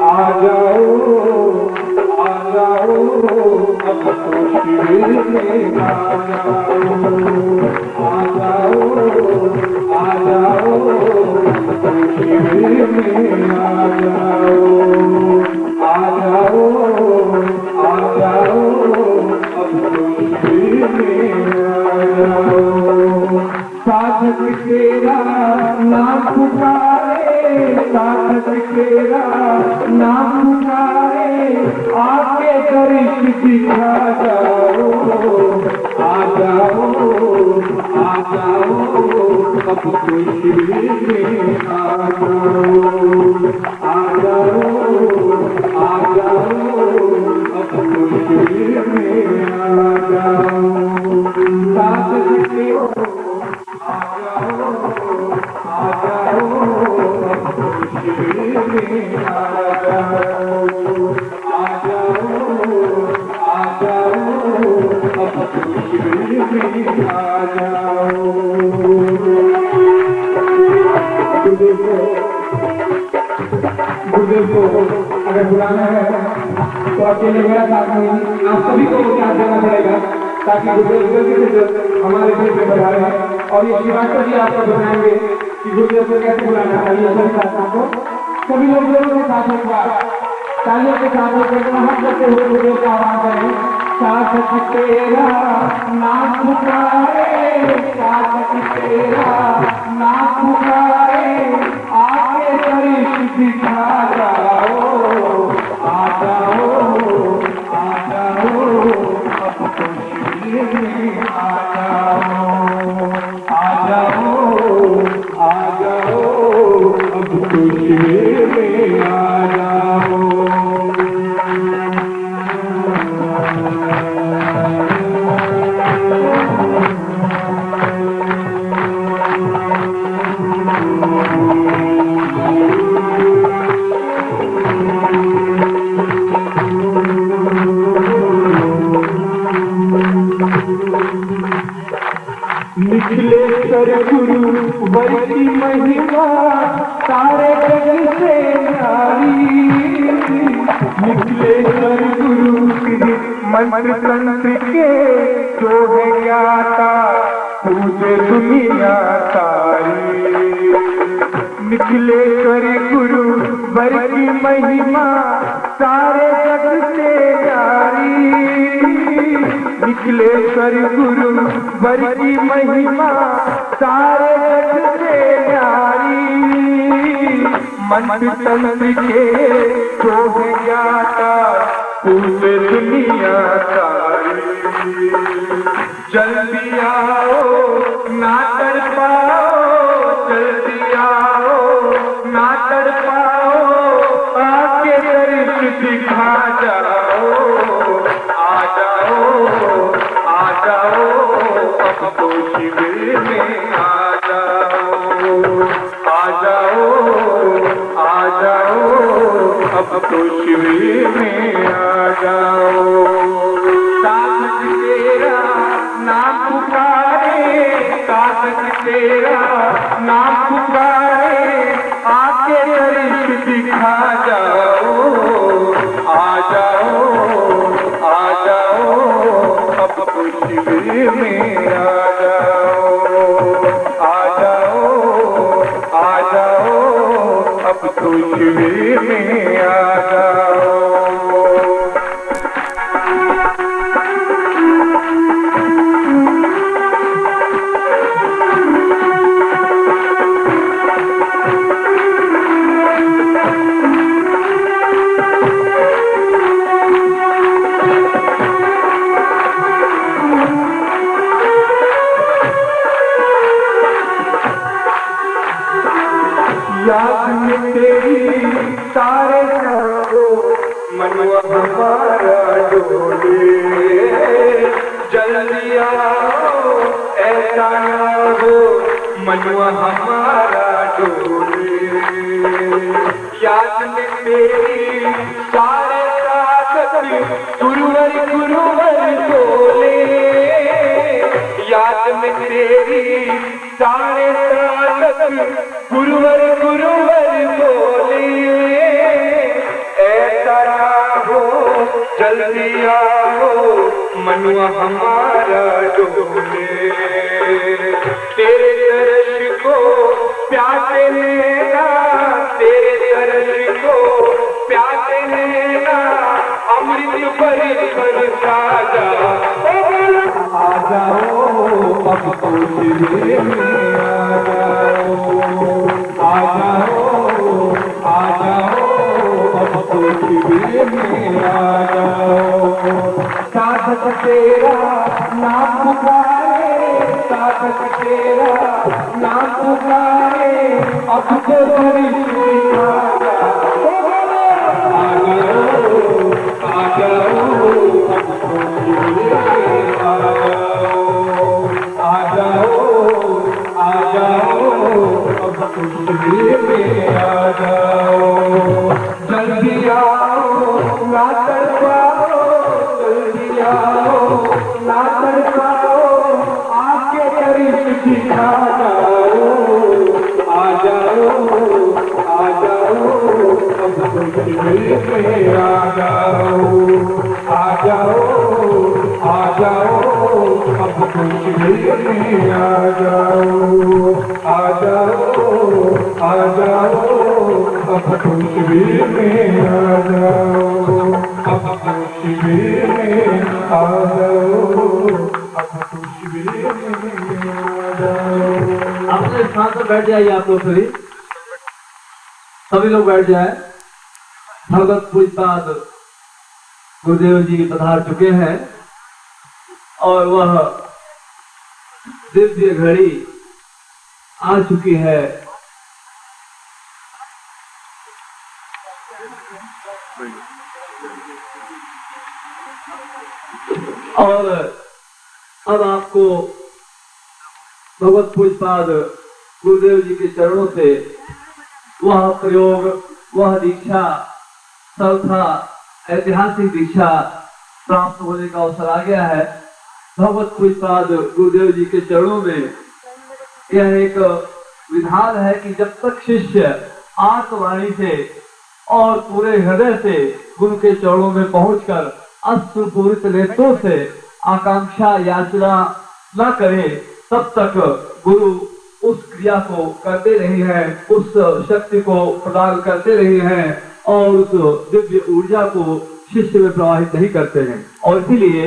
आ जाओ अब तो शिविर में आ जाओ अब तो शिविर में आ जाओ अब तो शिविर में आ जाओ। साधक तेरा नाम पुकारे, साधक तेरा नाम पुकारे, आके दर्श दिखा जाओ, आ जाओ अब तो शिविर में आ जाओ अब तो शिविर में आ जाओ। साधक तेरा गुरुदेव को अगर बुलाना है तो अकेले मेरा साथ नहीं, आप सभी को साथ देना पड़ेगा ताकि गुरुदेव से हमारे बीच में बढ़ा रहे हैं। और ये शिवाकर जी आपको बताएंगे कि गुरुदेव को कैसे बुलाना चाहिए। सभी साथियों को सभी लोग जोरों के साथ एक बार तालियों के साथ हम करते हुए गुरुदेव का आह्वान करें। साधक तेरा नाम पुकारे, साधक तेरा नाम पुकारे, आके दर्श दिखा जाओ, आ जाओ अब तो शिविर में आ जाओ, अब तो शिविर में आ जाओ। निखिले कर गुरु वर की महिमा सारे जग से न्यारी, निखिले कर गुरु मंत्र तंत्र के जो है ज्ञाता पूजे दुनिया सारी। निखिले कर गुरु वर की महिमा सारे जग से न्यारी, निखिले कर गुरु वर की महिमा सारे जग से न्यारी। मंत्र तंत्र के जो है ज्ञाता पूरे दुनिया सारी। जल्दी आओ ना कर पाओ, जल्दी आओ ना कर पाओ, आके दर्श दिखा जाओ, आ जाओ अब तो शिविर में आ जाओ, अब तो शिविर में आ जाओ। साधक तेरा नाम पुकारे, साधक तेरा नाम पुकारे, आके दर्श दिखा जाओ, आ जाओ अब तो शिविर में आ जाओ, अब तो शिविर में आ जाओ। याद में तेरी सारे हो मनुआ हमारा डोले, जल्दी आओ ऐसा ना हो मनुआ हमारा डोले। याद में तेरी सारे साधक गुरुवर बोले, याद में तेरी सारे साधक गुरुवर बोले, मनुआ हमारा डोले, तेरे दर्श को प्यासे लेना, तेरे दर्श को प्यासे लेना, अमृत भरी बरसा जा। आ जाओ अब तो शिविर में आ जाओ, आ जाओ, आ जाओ अब तो शिविर में आ जाओ। साधक तेरा नाम पुकारे, साधक तेरा नाम पुकारे, अब तो दर्श आ जाओ, आ जाओ, आ जाओ अब तो शिविर में आ जाओ, आ जाओ, आ जाओ अब तो शिविर में आ जाओ। जल्दी आओ ना तड़पाओ, जल्दी आओ ना तड़पाओ, आके करीब दिखा जाओ, आ जाओ, आ जाओ अब तो शिविर में आ जाओ, आ जाओ, आ जाओ अब तो शिविर में आ जाओ, आ जाओ, आ जाओ अब तो शिविर में आ जाओ, अब तो शिविर में आ जाओ, अब तो शिविर में आ जाओ। अपने स्थान पर बैठ जाइए आप लोग, सभी लोग बैठ जाए। भगवत पूजपाद गुरुदेव जी पधार चुके हैं और वह दिव्य घड़ी आ चुकी है। और अब आपको भगवत पूजपाद गुरुदेव जी के चरणों से वह प्रयोग, वह दीक्षा, सर्वथा ऐतिहासिक दीक्षा प्राप्त होने का अवसर आ गया है। भगवत पूजपाद गुरुदेव जी के चरणों में यह एक विधान है कि जब तक शिष्य आत्मवाणी से और पूरे हृदय से गुरु के चरणों में पहुंचकर अश्रुपूरित नेत्रों से आकांक्षा याचना न करे, तब तक गुरु उस क्रिया को करते रहे हैं, उस शक्ति को प्रदान करते रहे हैं और उस दिव्य ऊर्जा को शिष्य में प्रवाहित नहीं करते हैं। और इसीलिए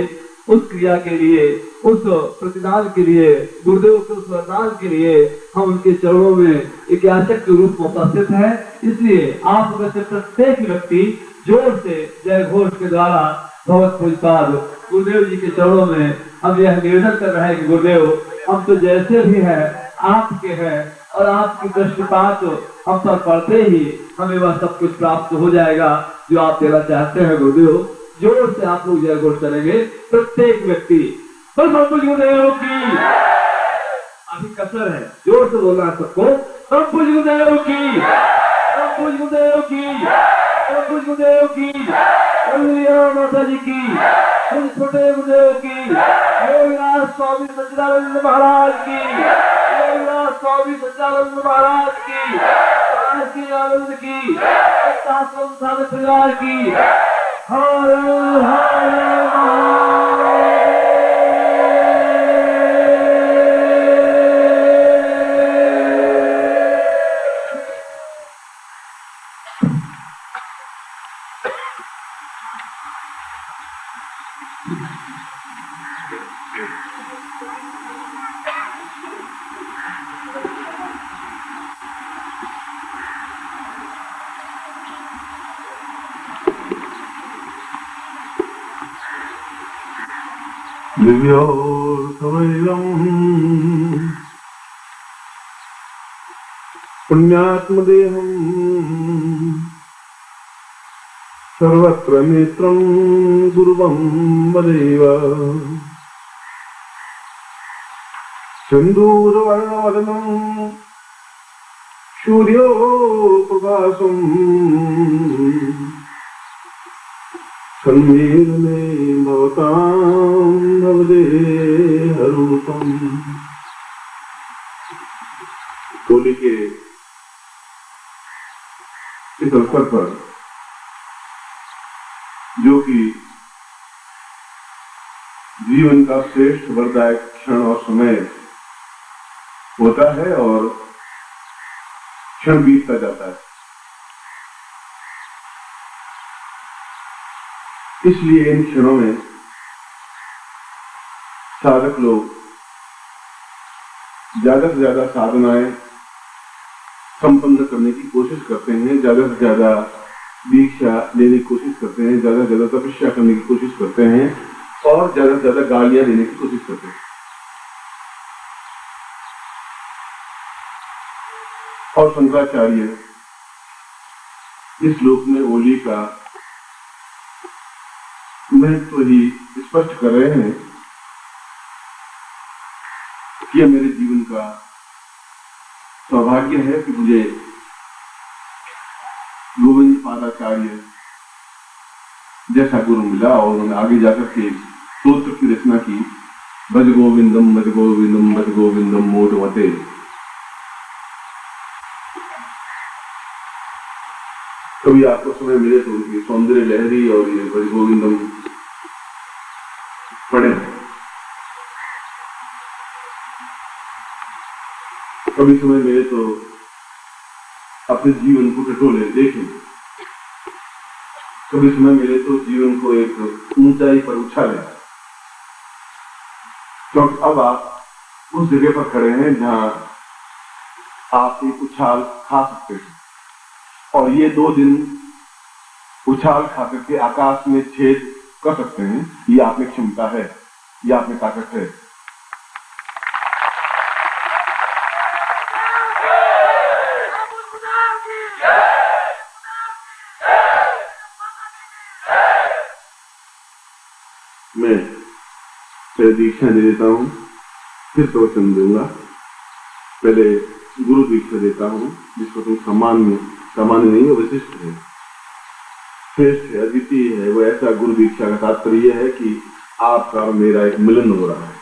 उस क्रिया के लिए, उस प्रतिदान के लिए, गुरुदेव के उस वरदान के लिए हम उनके चरणों में एक याचक के रूप में उपस्थित हैं। इसलिए आप में से प्रत्येक व्यक्ति जोर से जय घोष के द्वारा भगवत पूजपाद गुरुदेव जी के चरणों में हम यह निवेदन कर रहे हैं कि गुरुदेव, हम तो जैसे भी हैं आपके हैं और आपकी दृष्टिपात हम पर पड़ते ही हमें वह सब कुछ प्राप्त हो जाएगा जो आप देना चाहते हैं। गुरुदेव, जोर से आप लोग जय घोष करेंगे प्रत्येक व्यक्ति। गुरुदेव की अभी कसर है, जोर से बोलना सबको। गुरुदेव की, गुरुदेव की, गुरुदेव की, माता जी की, छोटे गुरुदेव की, योगीनाथ स्वामी सच्चिदानंद महाराज की, योगीनाथ स्वामी सच्चिदानंद महाराज की, आनंद की, साधक परिवार की। हर हर दिव्योत्तमैवम् पुण्यात्मदेहम् सर्वत्र नेत्रं गुरुवं वदेव। सिन्दूरवर्णवदनं सूर्योप्रकाशम् सन्मीलने भवतां भवदेहरूपम्। होली के इस अवसर पर जो कि जीवन का श्रेष्ठ वरदायक क्षण और समय होता है और क्षण बीतता जाता है। इसलिए इन क्षणों में साधक लोग ज्यादा से ज्यादा साधनाएं संपन्न करने की कोशिश करते हैं, ज्यादा से ज्यादा दीक्षा लेने की कोशिश करते हैं, ज्यादा से ज्यादा तपस्या करने की कोशिश करते हैं और ज्यादा से ज्यादा गालियां देने की कोशिश करते हैं। और शंकराचार्य इस श्लोक में ओली का महत्व ही स्पष्ट कर रहे हैं कि यह मेरे जीवन का सौभाग्य है कि मुझे गोविंद पादाचार्य जैसा गुरु मिला और उन्होंने आगे जाकर के स्तोत्र की रचना की, भज गोविंदम भज गोविंदम भज गोविंदम मोदमते। कभी आपको समय मिले तो उनकी सौंदर्य लहरी और ये भज गोविंदम पढ़े। कभी समय मिले तो अपने जीवन को टटोले देखें। कभी समय मिले तो जीवन को एक ऊंचाई पर उछालें, क्योंकि अब आप उस जगह पर खड़े हैं जहां आप एक उछाल खा सकते हैं और ये 2 दिन उछाल खा करके आकाश में छेद कर सकते हैं। ये आप में क्षमता है, ये आप में ताकत है। मैं दीक्षा दे देता हूँ, फिर प्रवचन दूंगा। पहले गुरु दीक्षा देता हूँ, जिसको तुम सामान्य नहीं है, विशिष्ट है, श्रेष्ठ है, अद्वितीय है। वो ऐसा गुरु दीक्षा का तात्पर्य है कि आपका और मेरा एक मिलन हो रहा है।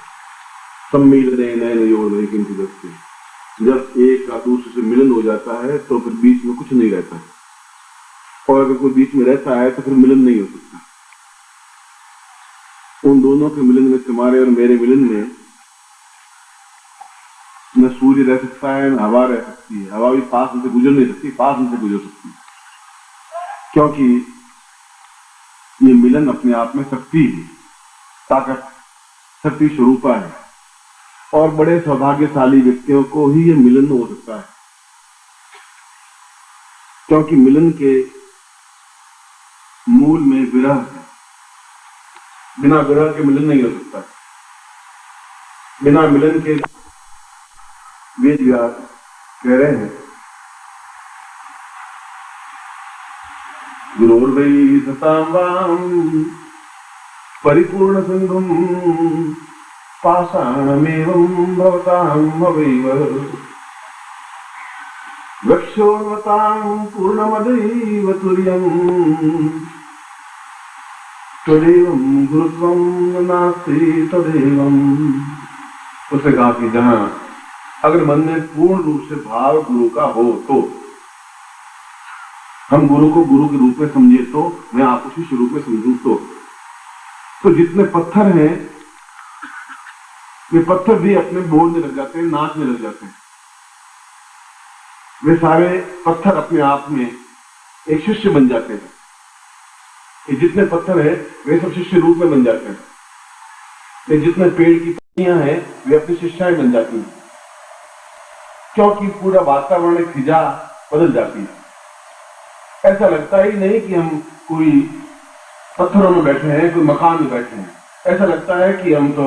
सम्मिलन नयन योर किंतु दस्ते। जब एक का दूसरे से मिलन हो जाता है तो फिर बीच में कुछ नहीं रहता, और अगर कोई बीच में रहता है तो फिर मिलन नहीं हो सकता। उन दोनों के मिलन में, तुम्हारे और मेरे मिलन में, न सूर्य रह सकता है न हवा रह सकती है। हवा भी पास में से गुजर नहीं सकती, पास में से गुजर सकती है, क्योंकि ये मिलन अपने आप में शक्ति है, ताकत, शक्ति स्वरूपा है। और बड़े सौभाग्यशाली व्यक्तियों को ही ये मिलन हो सकता है, क्योंकि मिलन के मूल में विरह है। बिना विरह के मिलन नहीं हो सकता। बिना मिलन के वेद व्यास कह रहे हैं, गुरोर्वै सतां परिपूर्ण सिंधुम पाषाणमेवं भवतां भवैव वक्षोर्वतां पूर्णमदैव तुर्यम् तदेवं गुरुत्वं नास्ति तदेवं। उसने कहा कि जहां अगर मन में पूर्ण रूप से भाव गुरु का हो, तो हम गुरु को गुरु के रूप में समझे, तो मैं आपको शिष्य रूप में समझूं, तो जितने पत्थर हैं वे पत्थर भी अपने बोलने लग जाते हैं, नाचने लग जाते हैं। वे सारे पत्थर अपने आप में एक शिष्य बन जाते हैं। ये जितने पत्थर हैं वे सब शिष्य रूप में बन जाते हैं। ये जितने पेड़ की पत्तियां हैं वे अपनी शिष्याएं बन जाती हैं, क्योंकि पूरा वातावरण एक फिजा बदल जाती है। ऐसा लगता ही नहीं कि हम कोई पत्थरों में बैठे हैं, कोई मकान में बैठे हैं। ऐसा लगता है कि हम तो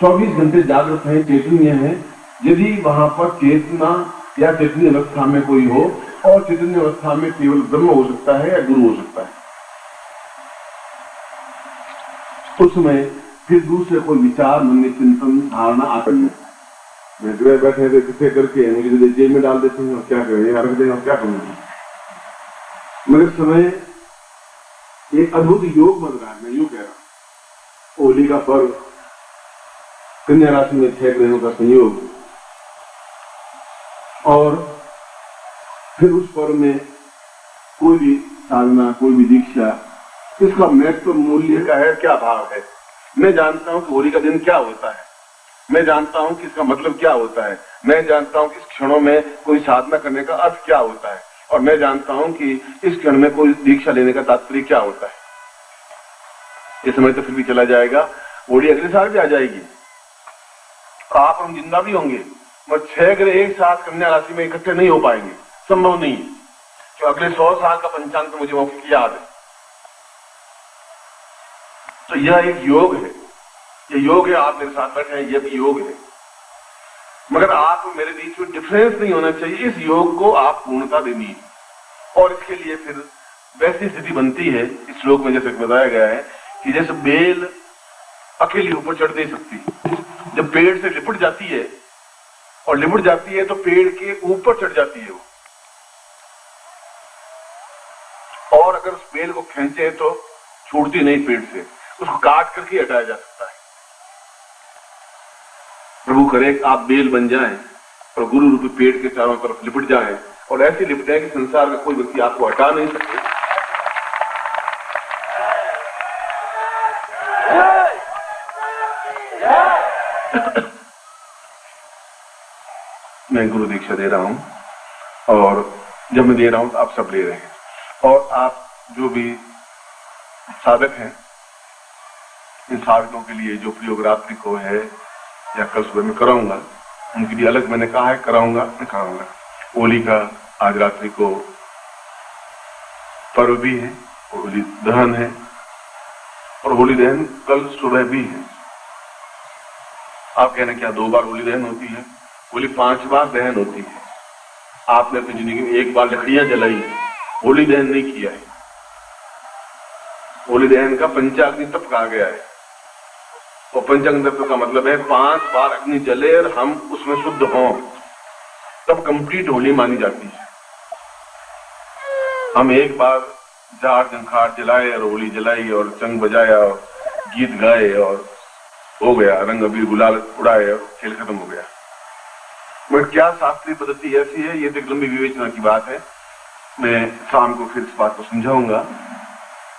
24 घंटे जागृत हैं, चैतन्य हैं। यदि वहां पर चेतना या चैतन्य अवस्था में कोई हो, और चैतन्य अवस्था में केवल ब्रह्म हो सकता है या गुरु हो सकता है, उसमें फिर दूसरे कोई विचार, मन में चिंतन, धारणा आती है। मैं गृह बैठे थे किसे करके मुझे जेल में डाल देते हैं, क्या करें, यहाँ रख देंगे, क्या करूंगा। मेरे समय एक अद्भुत योग बन रहा है। मैं यूं कह रहा हूं, होली का पर्व, कन्या राशि में 6 ग्रहों का संयोग, और फिर उस पर्व में कोई भी साधना, कोई भी दीक्षा, इसका महत्व मूल्य का है, क्या भाव है, मैं जानता हूं कि होली का दिन क्या होता है, मैं जानता हूं कि इसका मतलब क्या होता है, मैं जानता हूं कि इस क्षणों में कोई साधना करने का अर्थ क्या होता है, और मैं जानता हूं कि इस क्षण में कोई दीक्षा लेने का तात्पर्य क्या होता है। ये समय तो फिर भी चला जाएगा, होली अगले साल भी आ जाएगी, आप हम जिंदा भी होंगे, मगर 6 ग्रह एक साथ कन्या राशि में इकट्ठे नहीं हो पाएंगे, संभव नहीं है। तो अगले 100 साल का पंचांग तो मुझे मौखिक याद है। तो यह एक योग है, ये योग है, आप मेरे साथ बैठे हैं, यह भी योग है, मगर आप मेरे बीच में डिफरेंस नहीं होना चाहिए। इस योग को आप पूर्णता देनी है, और इसके लिए फिर वैसी स्थिति बनती है, इस श्लोक में जैसे बताया गया है कि जैसे बेल अकेली ऊपर चढ़ नहीं सकती, जब पेड़ से लिपट जाती है और लिपट जाती है तो पेड़ के ऊपर चढ़ जाती है वो, और अगर उस बेल को खींचे तो छूटती नहीं पेड़ से, उसको काट करके हटाया जा सकता है। प्रभु करे आप बेल बन जाएं और गुरु रूपी पेड़ के चारों तरफ लिपट जाएं, और ऐसे लिपटे कि संसार में कोई व्यक्ति आपको हटा नहीं सके। मैं गुरु दीक्षा दे रहा हूं, और जब मैं दे रहा हूं तो आप सब ले रहे हैं, और आप जो भी साधक हैं, इन साधकों के लिए जो प्रयोग रात्रि को है या कल सुबह में कराऊंगा, उनके लिए अलग मैंने कहा है, कराऊंगा, मैं कराऊंगा। होली का आज रात्रि को पर्व भी है, होली दहन है, और होली दहन कल सुबह भी है। आप कहना क्या 2 बार होली दहन होती है? होली 5 बार दहन होती है। आपने अपनी जिंदगी में 1 बार लकड़ियां जलाई है, होली दहन नहीं किया है। होली दहन का पंचाग्नि तप कहा गया है, और पंचाग्नि तप का मतलब है 5 बार अग्नि जले और हम उसमें शुद्ध हों, तब कंप्लीट होली मानी जाती है। हम 1 बार झाड़ झंखाड़ जलाए और होली जलाई और चंग बजाया और गीत गाए और हो गया, रंग अबीर गुलाल उड़ाए और खेल खत्म हो गया। मगर क्या शास्त्रीय पद्धति ऐसी है, ये तो एक लंबी विवेचना की बात है। मैं शाम को फिर इस बात को समझाऊंगा,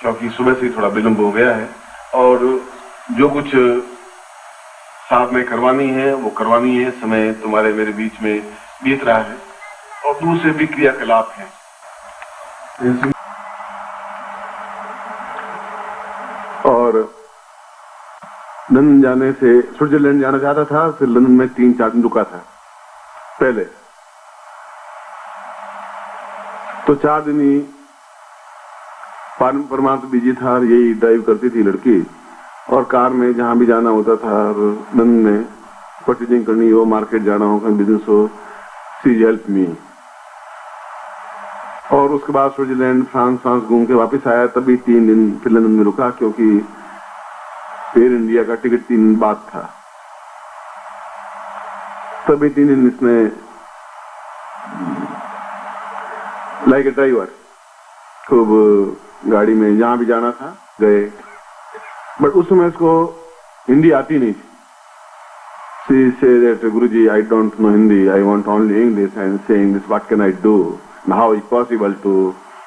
क्योंकि सुबह से थोड़ा विलंब हो गया है, और जो कुछ साधना करवानी है वो करवानी है। समय तुम्हारे मेरे बीच में बीत रहा है, और दूसरे भी क्रियाकलाप हैं। और लंदन जाने से, स्विट्जरलैंड जाना चाहता था, फिर लंदन में 3-4 दिन रुका था पहले, तो 4 दिन ही परमात्मा बिजी था, और यही ड्राइव करती थी लड़की, और कार में जहां भी जाना होता था, और लंदन में परचेजिंग करनी हो, मार्केट जाना हो, कहीं बिजनेस हो, शी हेल्प मी। और उसके बाद स्विट्जरलैंड फ्रांस घूम के वापस आया, तभी 3 दिन फिर लंदन में रुका, क्योंकि एयर इंडिया का टिकट 3 दिन बाद था। तभी 3 दिन इसने लाइक ए ड्राइवर खूब गाड़ी में जहां भी जाना था गए, बट उस समय उसको हिंदी आती नहीं थी। She said that, Guruji, I don't know Hindi, I want only English, and saying this, what can I do? How is possible to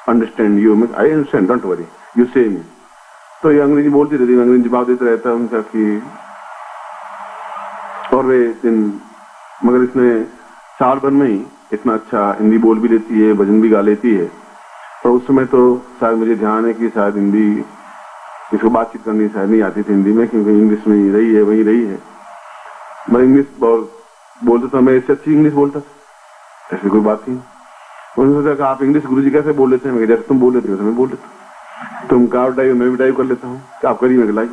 understand you? I understand, don't worry, you say me. तो ये अंग्रेजी बोलती रहती, अंग्रेजी जवाब देते रहता उनका कि, और वे दिन, मगर इसने साल भर में ही इतना अच्छा हिंदी बोल भी लेती है, भजन भी गा लेती है। और उस समय तो शायद मुझे ध्यान है कि शायद हिंदी, इसको बातचीत करनी शायद नहीं आती थी हिंदी में, क्योंकि इंग्लिश में ही रही है, वही रही है। मैं इंग्लिश बोलता था, मैं इससे अच्छी इंग्लिश बोलता था, ऐसी कोई बात नहीं। उन्होंने सोचा कि आप इंग्लिश गुरुजी कैसे बोल लेते हैं? मैं जैसे तुम बोल लेते हो मैं बोल लेता हूँ। तुम कार ड्राइव, मैं भी ड्राइव कर लेता हूँ, आप करिए, मैं लाइए।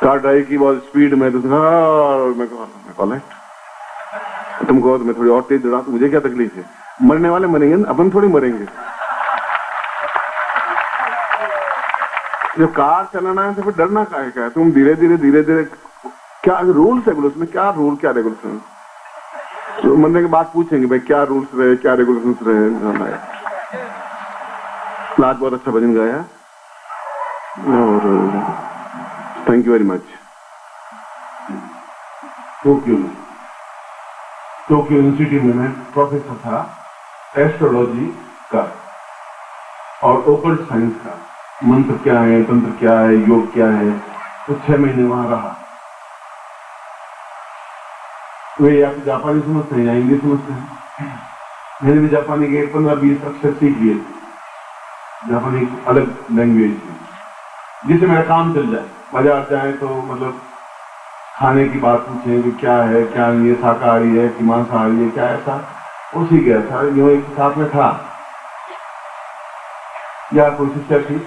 कार ड्राइव की बहुत स्पीड में, तो मैं तुम कहो तो मैं थोड़ी और तेज दौड़ा, तो मुझे क्या तकलीफ है? मरने वाले मरेंगे, अपन थोड़ी मरेंगे। जब कार चलाना है तो फिर डरना काहे का है? तुम धीरे धीरे क्या रूल्स है उसमें, क्या रूल क्या रेगुलेशन, तो मरने के बाद पूछेंगे भाई क्या रूल्स रहे, क्या रेगुलेशन रहे। आज बहुत अच्छा भजन गाया, और thank you very much. Tokyo university में मैं प्रोफेसर था एस्ट्रोलॉजी का और ओकल्ट साइंस का। मंत्र क्या है, तंत्र क्या है, योग क्या है, तो 6 महीने वहां रहा। वे या तो जापानी समझते हैं या इंग्लिश समझते हैं। मैंने भी जापानी के 15-20 अक्षर सीख लिए। जापानी अलग लैंग्वेज है जिससे मेरा काम चल जाए। बाजार जाए तो मतलब खाने की बात पूछे कि क्या है क्या नहीं है, शाकाहारी है कि मांसाहारी है, क्या ऐसा वो सीख गया था। जो एक साथ में था या कोई शिष्य थी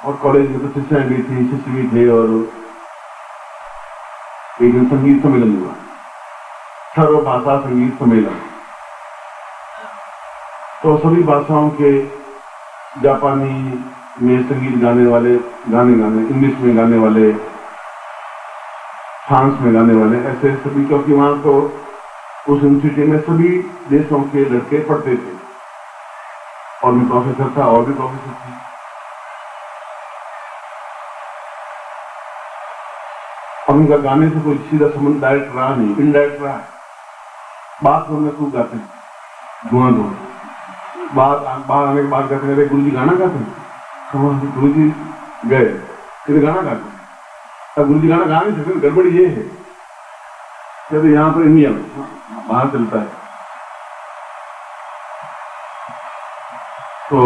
और कॉलेज में तो शिष्या भी थी, शिष्य भी थे। और एक दिन संगीत सम्मेलन हुआ, सर्वभाषा संगीत सम्मेलन। तो सभी भाषाओं के जापानी में संगीत गाने वाले गाने, इंग्लिश में गाने वाले, फ्रांस में गाने वाले, ऐसे सभी, क्योंकि वहां तो उस यूनिवर्सिटी में सभी देशों के लड़के पढ़ते थे। और भी प्रोफेसर था और भी प्रोफेसर थे। और उनका गाने से कोई सीधा संबंध डायरेक्ट रहा नहीं, इनडायरेक्ट रहा। बात में खूब गाते हैं, धुआं बाहर आने के बाद कहते हैं गुरु जी गाना गाते हैं। गुरु जी गए फिर गाना गाते हैं। तब गुरु जी गाना गा नहीं सकते, गड़बड़ी ये है तो यहाँ पर इंडिया में बाहर चलता है। तो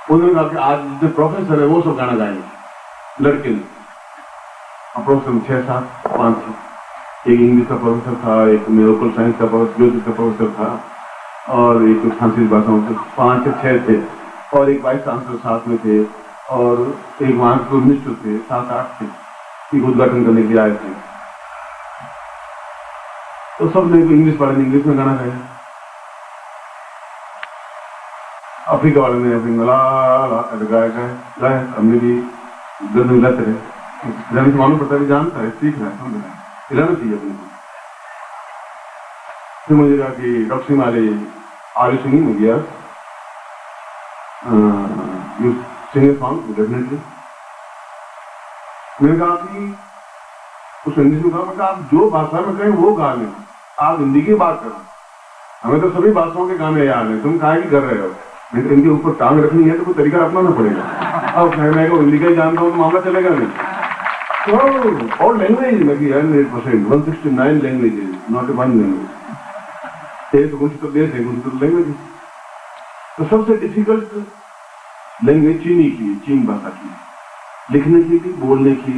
उन्होंने कहा कि आज जितने प्रोफेसर है वो सब गाना गाएंगे लड़के ने। अप्रोक्सीमेट 6-7 5 एक इंग्लिश का प्रोफेसर था, एक लोकल साइंस का प्रोफेसर, ज्योतिष का प्रोफेसर था और एक फ्रांसीसी भाषाओं से 5 या 6 थे और एक वाइस चांसलर साथ में थे और एक वहां के मिनिस्टर थे, 7-8 थे, उद्घाटन करने के लिए आए थे। तो सब ने इंग्लिश वाले ने इंग्लिश में गाना गाया, अफ्रीका वाले ने गाया, हमने भी गाते रहे। जाने से मालूम पड़ता है कि जानता है, सीख रहा है, समझ रहा है, हिलाना चाहिए अपने को। फिर मुझे कहा कि डॉक्टर सिंह वाले आर यू सिंगिंग हो गया, you sing a song definitely. मैंने कहा कि उस इंग्लिश में कहा आप जो भाषा में कहें वो गा लें, आप हिंदी की बात करो, हमें तो सभी भाषाओं के गाने याद है, तुम काहे की कर रहे हो? नहीं तो इनके ऊपर टांग रखनी है तो कोई तरीका अपनाना पड़ेगा। अब मैं को हिंदी का ही जानता हूँ तो मामला चलेगा नहीं। तो और लैंग्वेज लगी 100%, 169 लैंग्वेजेज, नॉट वन लैंग्वेज। तो कुछ तो देश है, कुछ तो लैंग्वेज। तो सबसे डिफिकल्ट लैंग्वेज चीनी की, चीन भाषा की, लिखने की भी, बोलने की।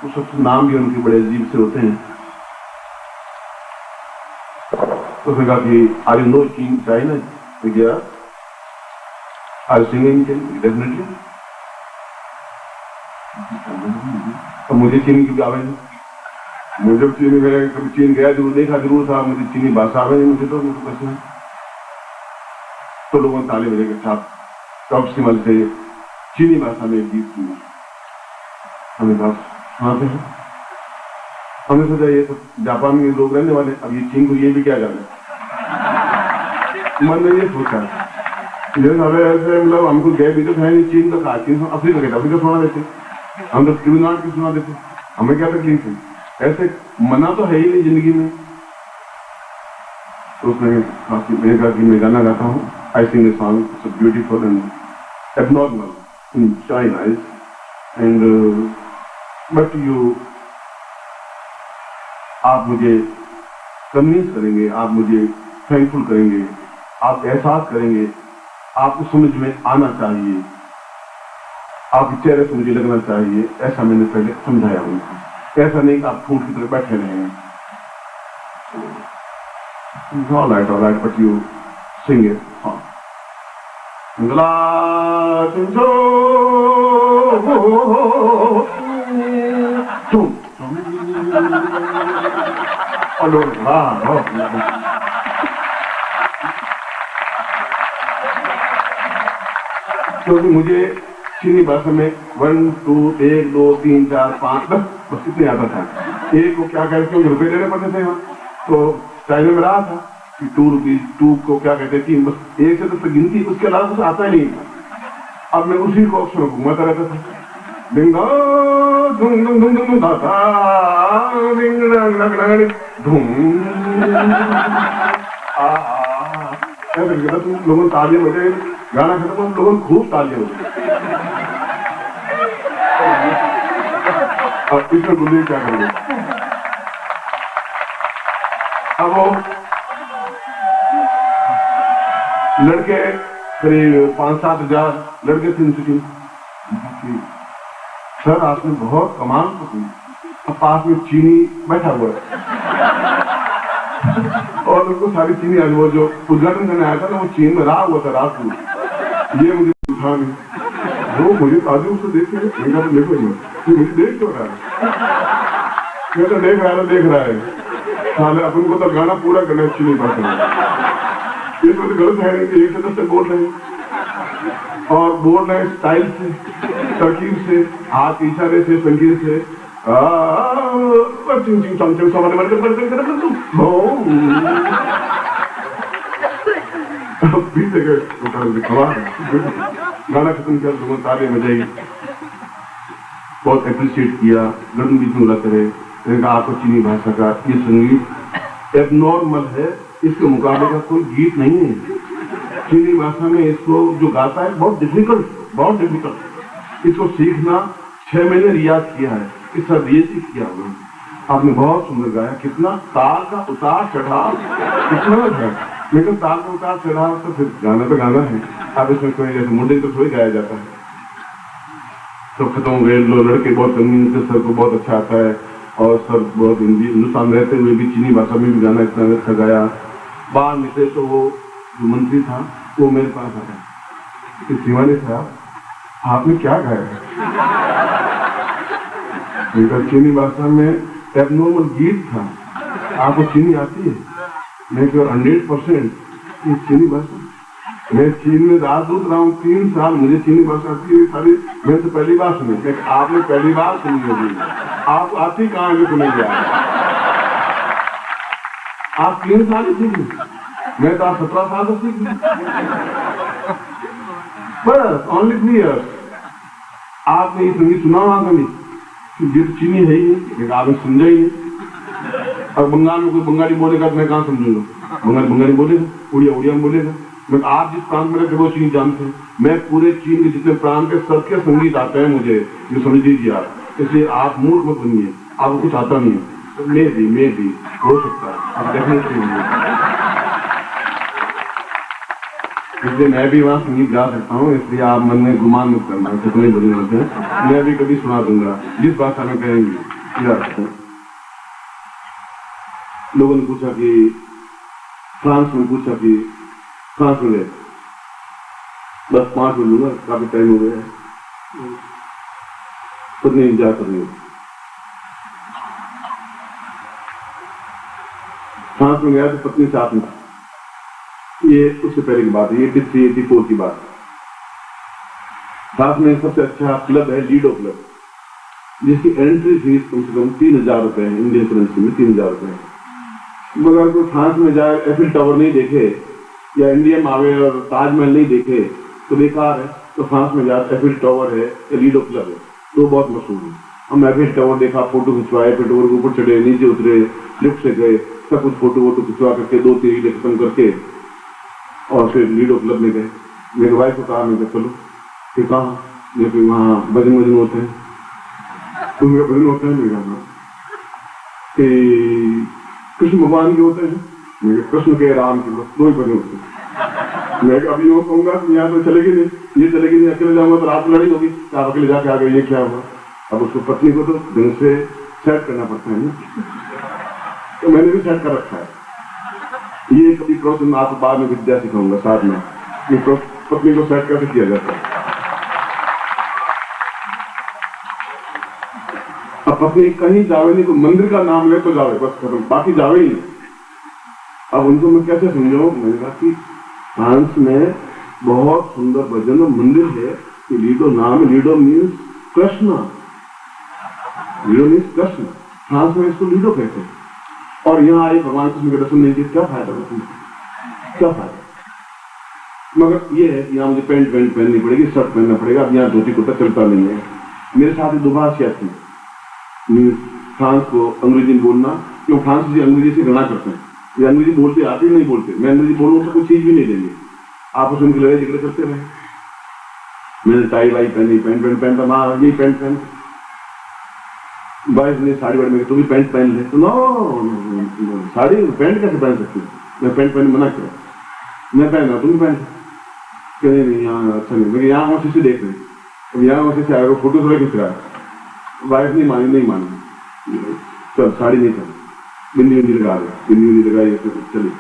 वो सबसे नाम भी उनके बड़े अजीब से होते हैं। तो उसने कहा कि आर यू नो चीन चाइना? तो गया आर सिंगिंग डेफिनेटली। तो मुझे चीनी की भी आवे नहीं, मुझे चीनी में कभी चीन गया जरूर, देखा जरूर था, मुझे चीनी भाषा आवे नहीं, मुझे तो कैसे। तो लोगों ने ताले बजे के साथ टॉप सिमल से चीनी भाषा में एक गीत सुना। हमें कहा सुनाते हैं। हमने सोचा ये तो जापान में लोग रहने वाले, अब ये चीन को ये भी क्या जाने। मन में ये सोचा ऐसे, मतलब हमको गए भी तो है नहीं, चीन तो कहा, चीन अफ्रीका के, अफ्रीका सुना देते, हम तो तमिलनाडु की सुना देते, हमें क्या तकलीफ है? ऐसे मना तो है ही नहीं जिंदगी में। तो उसने मैंने कहा कि मैं गाना गाता हूँ, I sing a song, it's beautiful and abnormal in China and but you, आप मुझे कन्विंस करेंगे, आप मुझे थैंकफुल करेंगे, आप एहसास करेंगे, आपको समझ में आना चाहिए, आपके चेहरे से मुझे लगना चाहिए। ऐसा मैंने पहले समझाया उनको, ऐसा नहीं कि आप फूट की तरह बैठे रहें। all right, but you sing it. क्योंकि मुझे चीनी भाषा में 1 2 1 2 3 4 5 बस इतने आता था। एक को क्या कहते हैं, रुपए देने पड़ते थे वहाँ, तो चाइना में रहा था कि 2 रुपीज, 2 को क्या कहते हैं 3, बस एक से तो गिनती, उसके अलावा कुछ आता ही नहीं था। अब मैं उसी को अक्सर घुमाता रहता था, डिंगा धूम धूम धूम धूम धाता धूम ऐसा तुम लोगों तालियां बजे, गाना खत्म, लोगों खूब तालियां बजे। अब इसमें बोलिए क्या करेंगे। अब वो लड़के करीब 5-7 हजार लड़के थे उनसे की, सर आपने बहुत कमाल की। अब पास में चीनी बैठा हुआ है और उनको सारी चीनी आज वो जो उद्घाटन करने आया था ना, वो चीन में रहा हुआ था रात को, ये मुझे उठा नहीं। वो मुझे ताजु से देख के देखो ये मुझे देख क्यों रहा है, मैं तो देख रहा है साले अपन को तो गाना पूरा करना अच्छी नहीं बात है। ये तो गलत है कि एक सदस्य बोल रहे हैं और बोल रहे हैं स्टाइल से, तरकीब से, हाथ के इशारे से, संगीत से। गाना खत्म किया तो ताले बजाई, बहुत अप्रिशिएट किया, गर्दन बीच में उड़ाते रहे। मैंने कहा आपको चीनी भाषा का ये संगीत एबनॉर्मल है, इसके मुकाबले का कोई गीत नहीं है। चीनी भाषा में इसको जो गाता है बहुत डिफिकल्ट। इसको सीखना 6 महीने रियाज किया है, इसका रियाज किया हुआ। आपने बहुत सुंदर गाया, कितना ताल का उतार चढ़ाव, कितना है, लेकिन ताल का उतार चढ़ाव तो फिर गाना तो गाना है। अब इसमें कोई जैसे मुंडे तो थोड़ी गाया जाता है। तो खत्म हो गए, लड़के बहुत कमी थे, सर को बहुत अच्छा आता है और सर बहुत हिंदुस्तान रहते हुए भी चीनी भाषा में भी गाना इतना अच्छा गाया। बाहर निकले तो वो जो मंत्री था वो मेरे पास आया, शिवानी साहब आपने क्या गाया? चीनी भाषा में एबनॉर्मल गीत था, आपको चीनी आती है? मैं 100% ये चीनी भाषा, मैं चीन में राजदूत रहा हूँ 3 साल, मुझे चीनी भाषा आती है सारी। मैं तो पहली बार सुनी, आपने पहली बार सुनी होगी, आप आती कहाँ है सुनेंगे आप 3 साल ही सीख, मैं तो आप 17 साल से सीख, बस ओनली 3 years। आपने ये संगीत सुना होगा कभी? ये तो चीनी है ही नहीं, आपने समझा ही नहीं। और बंगाल में कोई बंगाली बोलेगा तो मैं कहाँ समझूंगा? बंगाली बोलेगा, उड़िया में बोलेगा। मैं आप जिस प्रांत में रहते वो चीन जानते हैं, मैं पूरे चीन के जितने प्रांत के सबके संगीत आते हैं मुझे, जो समझ लीजिए आप। इसलिए आप मूर्ख मत बनिए, आपको कुछ आता नहीं है। तो मैं भी हो सकता है, आप डेफिनेटली नहीं। इसलिए मैं भी वहाँ संगीत गा सकता हूँ, इसलिए आप मन में गुमान मत करना, कितने बड़े होते हैं। मैं भी कभी सुना दूंगा जिस भाषा में कहेंगे। लोगों ने पूछा कि फ्रांस में गए, बस 5 मिनट लूंगा, काफी टाइम हो गया है, पत्नी इंतजार कर रही हूँ। फ्रांस में गया तो पत्नी साथ में, ये उससे पहले की बात है, 83-84 की बात। फ्रांस में सबसे अच्छा क्लब है लीडो क्लब, जिसकी एंट्री फीस कम से कम 3000 रुपए है, इंडियन करेंसी में 3000 रुपए है। मगर कोई फ्रांस में जाए एफिल टावर नहीं देखे या इंडिया में आवे और ताजमहल नहीं देखे तो बेकार है। तो फ्रांस में जाए एफिल टावर है या लीडो क्लब है, तो बहुत मशहूर है। हम एफिल टावर देखा, फोटो खिंचवाए, एफिल टावर के ऊपर चढ़े, नीचे उतरे, लिफ्ट से गए, सब कुछ फोटो खिंचवा करके 2-3 रीलें खत्म करके और फिर लीडो क्लब में गए। मेरे वाइफ को कहा, मैं चलो, फिर कहा फिर वहाँ भजन होते हैं, तो मेरा भजन होता है, मेरा कृष्ण भगवान के होते हैं, मेरे कृष्ण के राम के, बस 2 ही भजन होते हैं। मैं अभी वो कहूंगा कि यहाँ तो चलेगी नहीं, ये चलेगी नहीं, अकेले जाऊंगा तो रात लड़ी होगी, आप अकेले जाके आ गए, ये क्या हुआ? अब उसको पत्नी को तो दिन से सेट करना पड़ता है ना, तो मैंने भी सेट कर रखा है। ये कभी प्रोसेस आपको बाद में विद्या सिखाऊंगा साथ में, पत्नी को सेट कैसे किया जाता है। अब पत्नी कहीं जावे नहीं तो मंदिर का नाम ले तो जावे, बस खत्म, बाकी जावे ही नहीं। अब उनको मैं कैसे समझाऊं? मैंने कहा कि फ्रांस में बहुत सुंदर भजन मंदिर है, लीडो नाम, ludo means Krishna, ludo means Krishna, France में इसको लीडो कहते हैं। और यहाँ आए भगवान कृष्ण के दर्शन नहीं किए, क्या फायदा? क्या फायदा? मगर ये है कि यहाँ मुझे पैंट पहननी पड़ेगी, शर्ट पहनना पड़ेगा। अब यहाँ धोती कुर्ता चलता नहीं है। मेरे साथ ही दुभाषिया थी, फ्रांस को अंग्रेजी बोलना, क्यों फ्रांस अंग्रेजी से घृणा करते हैं, ये अंग्रेजी बोलते आते नहीं बोलते। मैं अंग्रेजी बोलूँ तो कोई चीज भी नहीं देंगे, आप उनके लड़ाई झगड़े करते रहे। मैंने टाई वाई पहनी, पैंट पहनता, यही पैंट पहन, वाइफ ने साड़ी वाड़ी में तू भी पैंट पहन ले, तो नो साड़ी पैंट कैसे पहन सकती हूँ, मैं पैंट पहन मना किया, मैं पहन रहा तुम भी पहन, कहने नहीं यहाँ अच्छा नहीं, मैं यहाँ वहाँ से देख रही, अब यहाँ वहाँ से आएगा फोटो थोड़ा खींच रहा है, वाइफ नहीं मानी, चल साड़ी नहीं चल, बिंदी लगा रहे, बिंदी लगाई चली।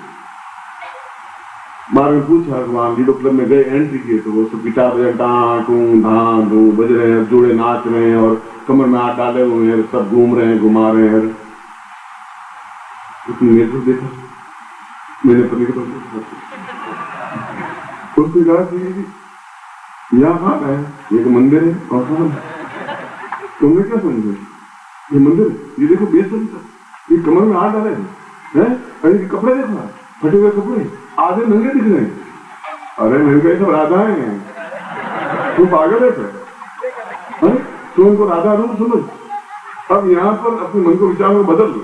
मार में पूछा वहाँ लीडो क्लब में गए, एंट्री किए तो वो सब गिटार बजा ढां बज रहे हैं, जोड़े नाच रहे हैं और कमर में हाथ डाले हुए हैं, सब घूम रहे हैं, घुमा रहे हैं। उसने मेरे को देखा, मैंने पत्नी को उसने कहा कि यहाँ कहाँ है, ये तो मंदिर है, और कहाँ तुमने क्या समझे, ये मंदिर है, ये देखो बेस ये कमर में हाथ डाले हैं, अरे कपड़े देखो फटे हुए कपड़े, आधे नंगे दिख रहे हैं, अरे नंगे सब राधा है, तू पागल है फिर, तू उनको राधा रूप समझ, अब यहाँ पर अपने मन को विचार को बदल दो।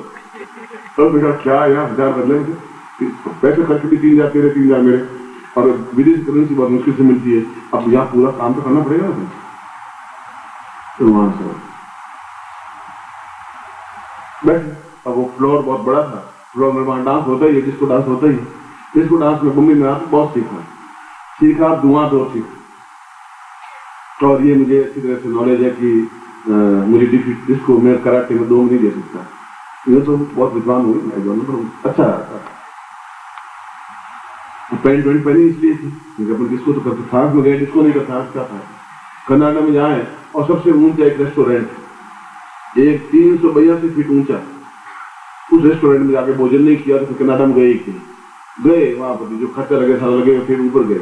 तब देखा क्या यहाँ विचार बदले, पैसे खर्च भी 3,000 तेरे 3,000 मेरे, और विदेशी करेंसी बहुत मुश्किल से मिलती है, अब यहाँ पूरा काम तो करना पड़ेगा ना। तो वहां से बैठे, अब वो फ्लोर बहुत बड़ा था, फ्लोर में वहां डांस होता ही है, जिसको डांस होता ही, जिसको डांस में मुंबई में आकर बहुत सीखा धुआं दो सीखा। और ये मुझे अच्छी तरह से नॉलेज है कि मुझे जिसको मैं कराटे में 2 नहीं दे सकता, ये तो बहुत विद्वान हुई, मैं दोनों पर अच्छा था। पैंट वेंट पहनी इसलिए थी, अपन किसको तो करते, फ्रांस में गए जिसको नहीं करता, क्या था कनाडा में जाए और सबसे ऊंचा एक रेस्टोरेंट, एक 382 फीट ऊंचा, उस रेस्टोरेंट में जाके भोजन नहीं किया तो फिर कनाडा में गए वहां पर जो खर्चा लगे सारा लगे, फिर ऊपर गए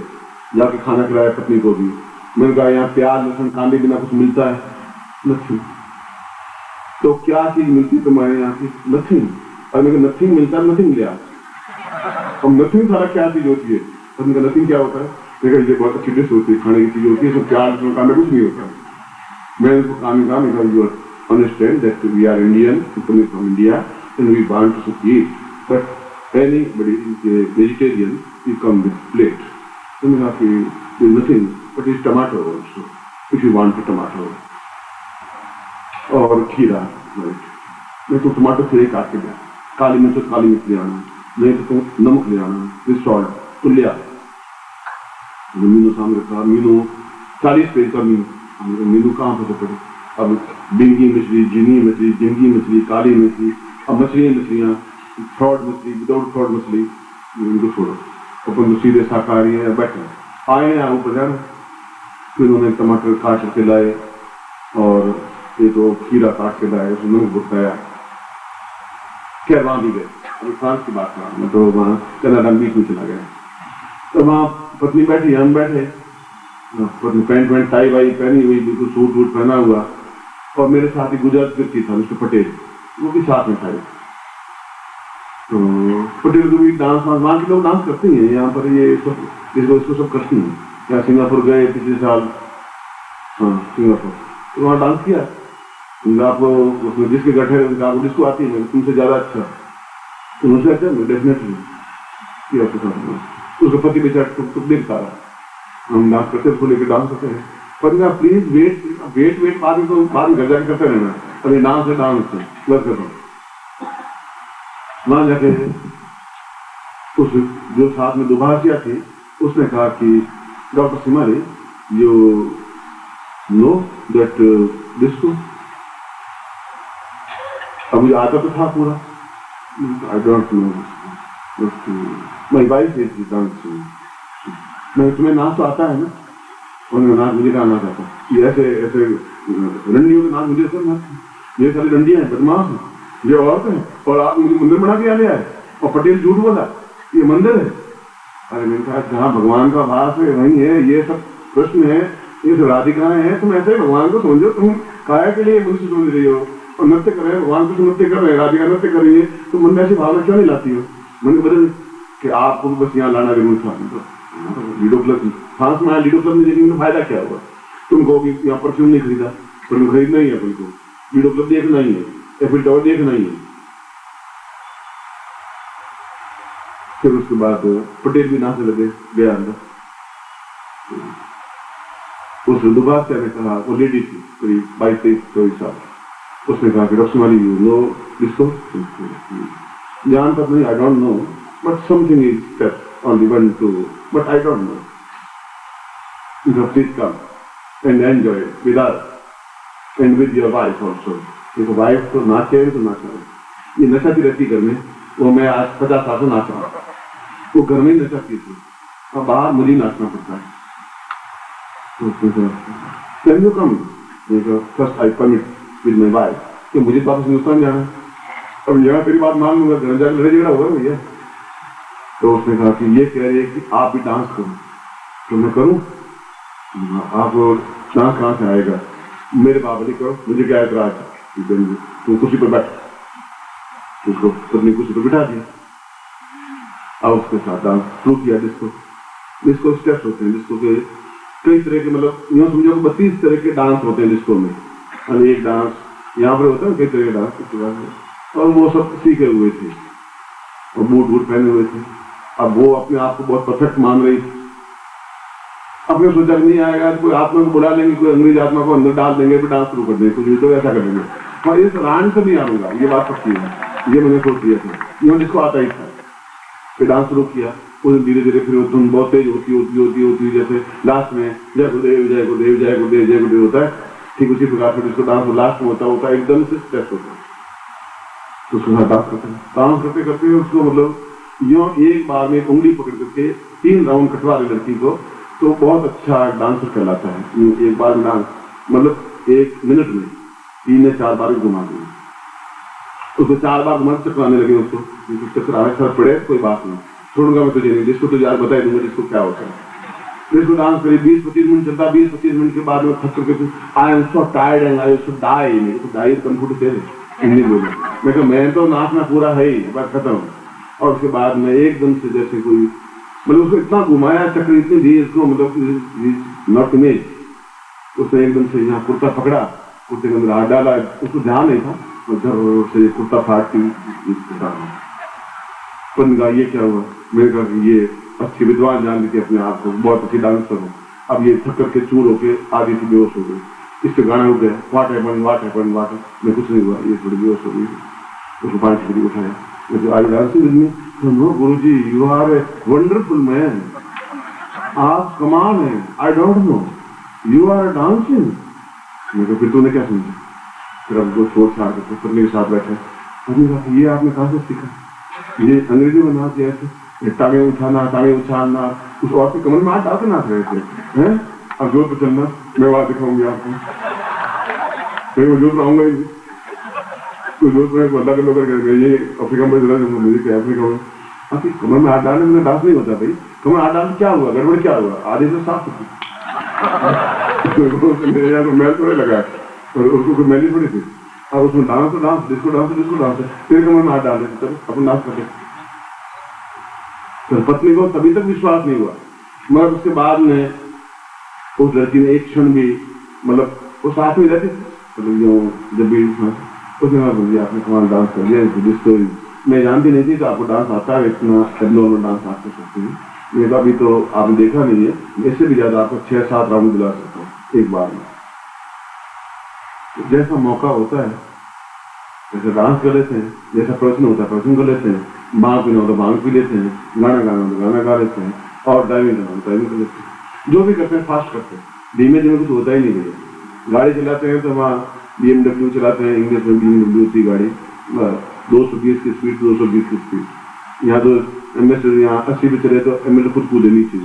जाके खाना खिलाया पत्नी को भी। मैंने कहा यहाँ प्याज लहसुन कांदे बिना कुछ मिलता है, नथिंग, तो क्या चीज मिलती है तुम्हारे यहाँ की, नथिंग, और मेरे नथिंग मिलता है, नथिंग लिया, अब नथिंग सारा क्या चीज होती है, तो उनका नथिंग क्या होता है, देखा ये बहुत अच्छी डिश होती है, खाने की चीज होती है, सब प्याज लहसुन कांदे कुछ नहीं होता। मैंने उसको काम कहा you understand that we are Indian, people from India, and we want to eat. But anybody is a vegetarian, you come with plate. So there's nothing, but it's tomato also, if you want a tomato. और खीरा, right? मैं तो tomato खीरे काट के गया, काली मिर्च तो काली मिर्च ले आना, नहीं तो नमक ले आना, विद सॉल्ट, तो लिया। मीनू सामने रखा, मीनू 40 पेज का मीनू कहाँ पर पड़े, अब बिंगी मछली, जिंगी मछली, जिंगी मछली, काली मछली, अब मछलियाँ, फ्रॉड मछली, विदाउट फ्रॉड मछली, इनको छोड़ो, अपन तो सीधे शाकाहारी है, बैठे आए यहाँ ऊपर जाना। फिर उन्होंने टमाटर काट के लाए और एक तो खीरा काट के लाए, उसमें नमक बताया, क्या वहां भी गए, अभी फ्रांस की बात करा, मैं तो वहां कनाडा बीच में चला गया। तो वहां पत्नी बैठी, हम बैठे, पत्नी पैंट वैंट टाई वाई पहनी हुई, बिल्कुल सूट वूट पहना हुआ, और मेरे साथ ही गुजरात व्यक्ति था मिस्टर पटेल, वो भी साथ में था। तो पटेल को भी डांस, वहाँ के लोग डांस करते हैं, यहाँ पर ये सब इसको सब करती हैं। क्या सिंगापुर गए पिछले साल, हाँ सिंगापुर, तो वहाँ डांस किया, आपको जिसके गठे आपको डिस्को आती है तुमसे ज्यादा अच्छा, तो मुझसे अच्छा डेफिनेटली किया उसके साथ। उसका पति बेचारा टुक देखता रहा, हम डांस करते उसको लेकर डांस करते हैं, पर प्लीज वेट बाद में घर जाके करते रहना, अभी डांस है डांस है बस कर। वहां जाके उस जो साथ में दुभाषिया थी, उसने कहा कि डॉक्टर सिमारी यू नो दैट डिस्को, अभी आता तो था पूरा, I don't know, my wife is dancing, मैं तुम्हें नाच तो आता है ना, और नाच मुझे गाना चाहता, ये ऐसे रंडियों के नाच मुझे सब, ये सारी रंडियां हैं, बदमाश हैं, ये औरत है, और आप मुझे मंदिर बना के आ गया है, और पटेल झूठ बोला ये मंदिर है। अरे मैंने कहा जहाँ भगवान का वास है वही है, ये सब प्रश्न है, ये सब राधिकाएं हैं, तुम ऐसे भगवान को समझो, तुम काया के लिए मनुष्य समझ रही हो, और नृत्य कर रहे हैं, भगवान को नृत्य कर रहे हैं, राधिका नृत्य कर रही है, तो मन में ऐसी भावना क्यों नहीं लाती हो। मन बदल कि आपको बस यहाँ लाना जरूर था, लीडो क्लब फ्रांस में आया, लीडो क्लब में देखने में फायदा क्या हुआ, तुम कहोगे यहाँ परफ्यूम नहीं खरीदा, पर खरीदना ही है अपन को, लीडो क्लब देखना ही है, एफिल टावर देखना ही है। फिर उसके बाद पटेल भी नाचने लगे, गया अंदर, उस दुबासिया ने कहा, वो लेडी थी करीब 22-23 साल, उसने कहा कि doctor Mali you know disco ज्ञान पर नहीं आई don't no but something is step on the one two but I don't no please come and enjoy with us and with your wife also देखो वाइफ तो नाचे तो नाचा ये नशा की रहती घर में वो मैं आज 50 साल से नाच रहा हूँ वो घर में ही नशा की थी और बाहर मुझे नाचना पड़ता है तो उसने कहा can you come first I permit with my wife कि मुझे वापस हिंदुस्तान जाना है अब यहाँ तेरी बात मान लूंगा घर जाकर लड़ाई झगड़ा होगा भैया तो उसने कहा कि ये कह रही है कि आप भी डांस करो तो मैं करूँ आप डांस कहाँ से आएगा मेरे बाबा जी करो मुझे क्या एतराज है तुम कुर्सी पर बैठ उसको अपनी कुर्सी पर बिठा दिया और उसके साथ डांस शुरू किया डिस्को स्टेप्स होते हैं डिस्को के कई तरह के मतलब यूँ समझो 32 तरह के डांस होते हैं डिस्को में और एक डांस यहाँ पर होता है कई तरह के डांस इसके बाद और वो सब सीखे हुए थे और बूट पहने हुए थे अब वो अपने आप को बहुत परफेक्ट मान रही थी अपने सोचा नहीं आएगा तो कोई आत्मा को बुला लेंगे कोई अंग्रेज आत्मा को अंदर डाल देंगे फिर डांस शुरू कर देंगे कुछ भी तो ऐसा कर देंगे और इस रान से नहीं आऊंगा ये बात पक्की है ये मैंने सोच लिया था ये जिसको आता ही था फिर डांस शुरू किया उस धीरे धीरे फिर तुम बहुत तेज होती जैसे लास्ट में जय गुरुदेव जय गुरुदेव जय गुरुदेव जय गुरुदेव होता है ठीक उसी प्रकार फिर इसको डांस लास्ट में होता है एकदम से स्टेप होता है तो उसके साथ डांस करते करते उसको मतलब यूँ एक बार में उंगली पकड़ करके 3 राउंड कटवा रही लड़की को तो बहुत अच्छा डांसर कहलाता है एक बार में डांस मतलब 1 मिनट में 3 या 4 बार घुमा देंगे उसको 4 बार घुमा चक्राने लगे उसको चक्कर आने सर पड़े कोई बात नहीं छोड़ूंगा मैं तुझे नहीं जिसको तुझे आज बता दूंगा जिसको क्या होता है जिसको डांस करी 20-25 मिनट चलता 20-25 मिनट के बाद में थक करके I am so tired and I so die मेरे को डाई कंप्यूटर से हिंदी बोले मैं कहा मैं तो नाचना पूरा है ही बस खत्म और उसके बाद में एकदम से जैसे कोई मतलब उसको इतना घुमाया चक्कर इतनी दी इसको मतलब नॉट इमेज उसने एकदम से यहाँ कुर्ता पकड़ा कुर्ते के अंदर हाथ डाला उसको ध्यान नहीं था और जरूर से कुर्ता फाट पर कहा ये क्या हुआ मैंने कहा ये अच्छी विद्वान जान ली थी अपने आप को बहुत अच्छी डांसर हो अब ये थक करके चूर होके आधी से बेहोश हो गई इस पे गाना हो गया वाट हैपेंड मैं कुछ नहीं हुआ ये थोड़ी बेहोश हो गई उसको पानी से उठाया I dancing with me no गुरुजी you are a wonderful man आप कमाल है I don't know you are dancing मैं कहा फिर तूने क्या समझा फिर अब वो छोड़ छाड़ के पत्नी के साथ बैठे हमने कहा ये आपने कहाँ से सीखा ये अंग्रेजी में नाच ऐसे टांगे उछालना उस औरत के कमर में हाथ डाल के नाच रहे थे हैं अब जोर पर चलना मैं वहां दिखाऊंगी आपको मैं वो जोर पर आऊंगा ही तो जोर पर अल्लाह के लोग ये अफ्रीका में जरा मुझे क्या अफ्रीका में आपकी कमर में हाथ डालने में डांस नहीं होता भाई कमर हाथ डालने क्या हुआ गड़बड़ क्या हुआ आधे से साफ होती मैल थोड़े लगा और उसको कोई मैली थोड़ी थी और उसमें डांस डिस्को डांस फिर कमर में हाथ डाल देते चलो अपन नाच करते तो पत्नी को तभी तक विश्वास नहीं हुआ मगर उसके बाद में उस लड़की ने एक क्षण भी मतलब वो साथ में रहती मतलब जब भी उसने कहा बोलिए आपने कमाल डांस कर लिया डिस्को मैं जानती नहीं थी कि आपको डांस आता है इतना एबनॉर्मल डांस आप कर सकते हैं मैं कहा अभी तो आपने देखा नहीं है इससे भी ज्यादा आपको 6-7 राउंड दिला सकता हूँ एक बार में तो जैसा मौका होता है जैसे डांस कर लेते हैं जैसा प्रश्न होता है प्रश्न कर लेते हैं बांग पीना होता है बांग पी लेते हैं गाना गाना होता गाना गा लेते हैं और ड्राइविंग करना होता ड्राइविंग कर लेते हैं जो भी करते हैं फास्ट करते हैं धीमे धीमे कुछ होता ही नहीं भैया गाड़ी चलाते हैं तो वहाँ BMW चलाते हैं इंग्लिश में BMW होती गाड़ी 220 की स्पीड 220 की स्पीड यहाँ तो MS यहाँ 80 पे चले तो ML खुद कूदे नीचे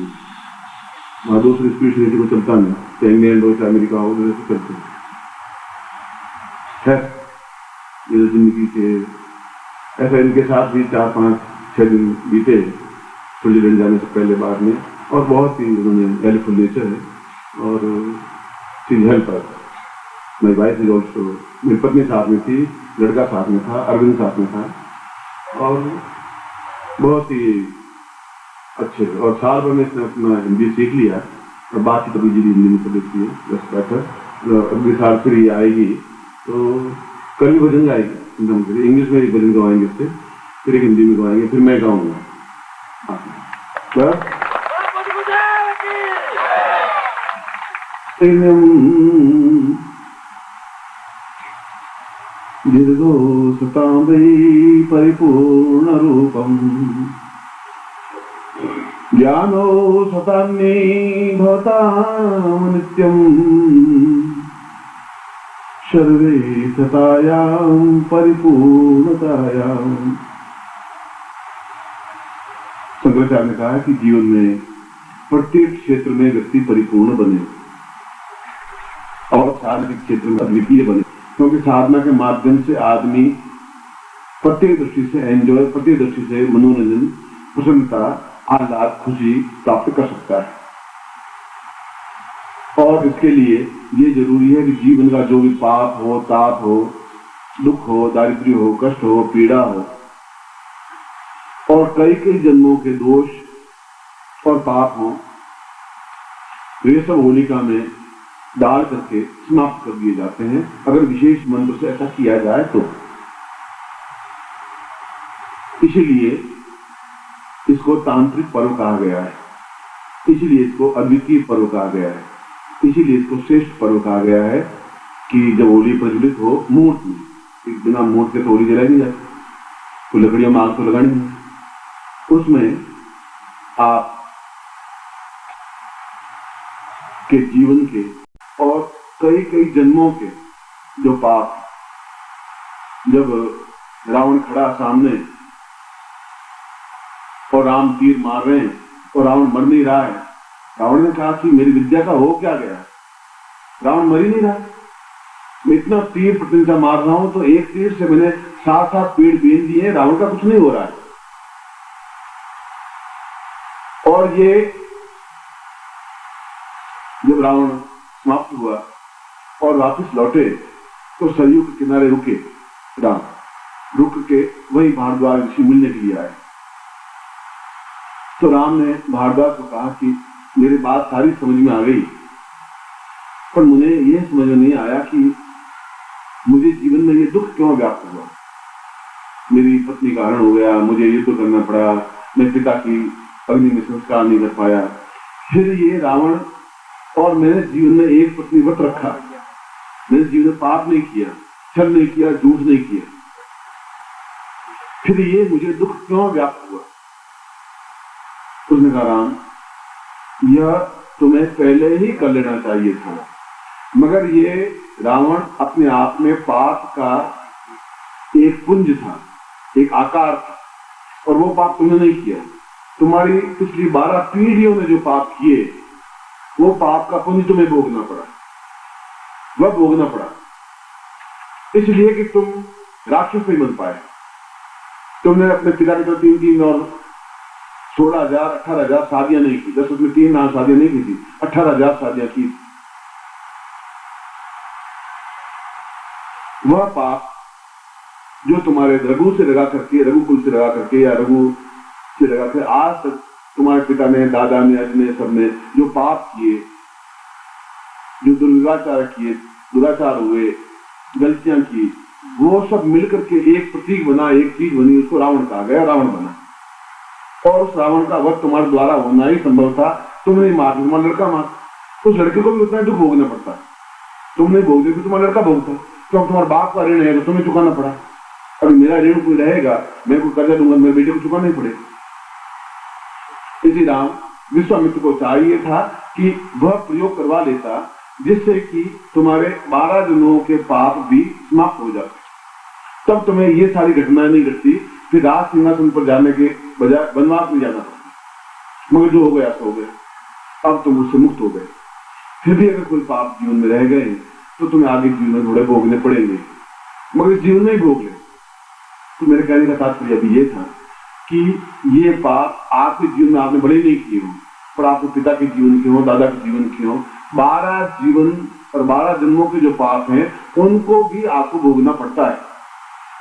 वहाँ 200 स्पीड से नीचे को चलता नहीं चाहे इंग्लैंड हो चाहे अमेरिका हो तो चलते हैं ये तो जिंदगी के ऐसा इनके साथ भी 4-5-6 दिन बीते स्विट्जरलैंड जाने से पहले बाद में और बहुत ही उन्होंने हेल्पफुल नेचर है और चीज हेल्पर मेरी वाइफ इज ऑल्सो मेरी पत्नी साथ में थी लड़का साथ में था अरविंद साथ में था और बहुत ही अच्छे और साल भर में इसने अपना हिंदी सीख लिया और बात ही कभी हिंदी में कर देती है बस बेटर अगले साल फिर ये आएगी तो कल भी भजन गाएगी इंग्लिश में एक भजन गवाएंगे उससे फिर एक हिंदी में गवाएंगे फिर मैं गाऊंगा बस निर्दोषतां वै परिपूर्णरूपम् ज्ञानो सतान्ये भवतां नित्यम् सर्वे सतायां परिपूर्णतायां। शंकराचार्य ने कहा कि जीवन में प्रत्येक क्षेत्र में व्यक्ति परिपूर्ण बने और साधनिक क्षेत्र में अद्वितीय बने, क्योंकि साधना के माध्यम से आदमी प्रत्येक दृष्टि से एंजॉय, प्रत्येक दृष्टि से मनोरंजन, प्रसन्नता, आह्लाद, खुशी प्राप्त कर सकता है। और इसके लिए ये जरूरी है कि जीवन का जो भी पाप हो, ताप हो, दुख हो, दारिद्र्य हो, कष्ट हो, पीड़ा हो और कई कई जन्मों के दोष और पाप हो, वे सब होलिका में डाल करके समाप्त कर दिए जाते हैं अगर विशेष मंत्र से ऐसा किया जाए तो। इसीलिए इसको तांत्रिक पर्व कहा गया है, इसीलिए इसको अद्वितीय पर्व कहा गया है, इसीलिए इसको श्रेष्ठ पर्व कहा गया है कि जब होली प्रज्वलित हो मूर्त में, एक बिना मूर्त के तो होली जलाई नहीं जाती, तो लकड़ियों में आग तो लगानी नहीं, उसमें आप के जीवन के और कई कई जन्मों के जो पाप, जब रावण खड़ा सामने और राम तीर मार रहे हैं और रावण मर नहीं रहा है, रावण ने कहा कि मेरी विद्या का हो क्या गया, रावण मर ही नहीं रहा, मैं इतना तीर प्रतिनिधा मार रहा हूं तो एक तीर से मैंने 7-7 पेड़ बीन दिए, रावण का कुछ नहीं हो रहा है। और ये जब रावण समाप्त हुआ और वापस लौटे तो सरयू के किनारे रुके, राम रुक के वही भारद्वाज ऋषि मिलने के लिए आए। तो राम ने भारद्वाज को कहा कि मेरी बात सारी समझ में आ गई, पर मुझे यह समझ में नहीं आया कि मुझे जीवन में ये दुख क्यों व्याप्त हुआ, मेरी पत्नी का हरण हो गया, मुझे युद्ध करना पड़ा, मैं पिता की अग्नि में संस्कार नहीं कर पाया, फिर ये रावण, और मैंने जीवन में एक पत्नी व्रत रखा, मैंने जीवन में पाप नहीं किया, छल नहीं किया, झूठ नहीं किया, फिर ये मुझे दुख क्यों व्याप्त हुआ। उसने कहा राम, यह तुम्हें पहले ही कर लेना चाहिए था, मगर ये रावण अपने आप में पाप का एक पुंज था, एक आकार था, और वो पाप तुमने नहीं किया। तुम्हारी पिछली 12 पीढ़ियों ने जो पाप किए वो पाप का पुण्य तुम्हें भोगना पड़ा, वह भोगना पड़ा, इसलिए कि तुम राक्षस नहीं बन पाए। तुमने अपने पिता के तो 3 और 16,000 18,000 शादियां नहीं की, 10 में 3 शादियां नहीं की थी, 18,000 शादियां की। वह पाप जो तुम्हारे रघु से लगा करके, रघुकुल से लगा करके या रघु से लगा कर आज तक तुम्हारे पिता ने, दादा ने, अज ने, सब ने जो पाप किए, जो दुर्व्यवहार किए, दुराचार हुए, गलतियां की, वो सब मिलकर के एक प्रतीक बना, एक चीज बनी, उसको रावण कहा गया, रावण बना। और उस रावण का वध तुम्हारे द्वारा होना ही संभव था। तुम नहीं मार, तुम्हारा लड़का मार, उस लड़के को भी उतना दुख भोगना पड़ता। तुम नहीं भोग देते, तुम्हारा लड़का भोगता, क्योंकि तुम्हारे बाप का ऋण है तो तुम्हें चुकाना पड़ा। अभी मेरा ऋण कोई रहेगा, मैं कोई कर्जा दूंगा, मेरे बेटे को चुकाना नहीं पड़ेगा। इसी राम विश्वामित्र को चाहिए था कि वह प्रयोग करवा लेता, जिससे कि तुम्हारे 12 जन्मों के पाप भी समाप्त हो जाते, तब तुम्हें ये सारी घटनाएं नहीं घटती, फिर राज सिंहासन पर जाने के बजाय वनवास में जाना पड़ता। मगर जो हो गया सो हो गया, अब तुम उससे मुक्त हो गए। फिर भी अगर कोई पाप जीवन में रह गए तो तुम्हें आगे जीवन में थोड़े भोगने पड़ेंगे, मगर जीवन में ही भोग ले। तो मेरे कहने का तात्पर्य अभी ये था कि ये पाप आपके जीवन में आपने बड़े नहीं किए हो, पर आपके पिता के जीवन के हो, दादा के जीवन के हो, 12 जीवन और 12 जन्मों के जो पाप हैं उनको भी आपको भोगना पड़ता है।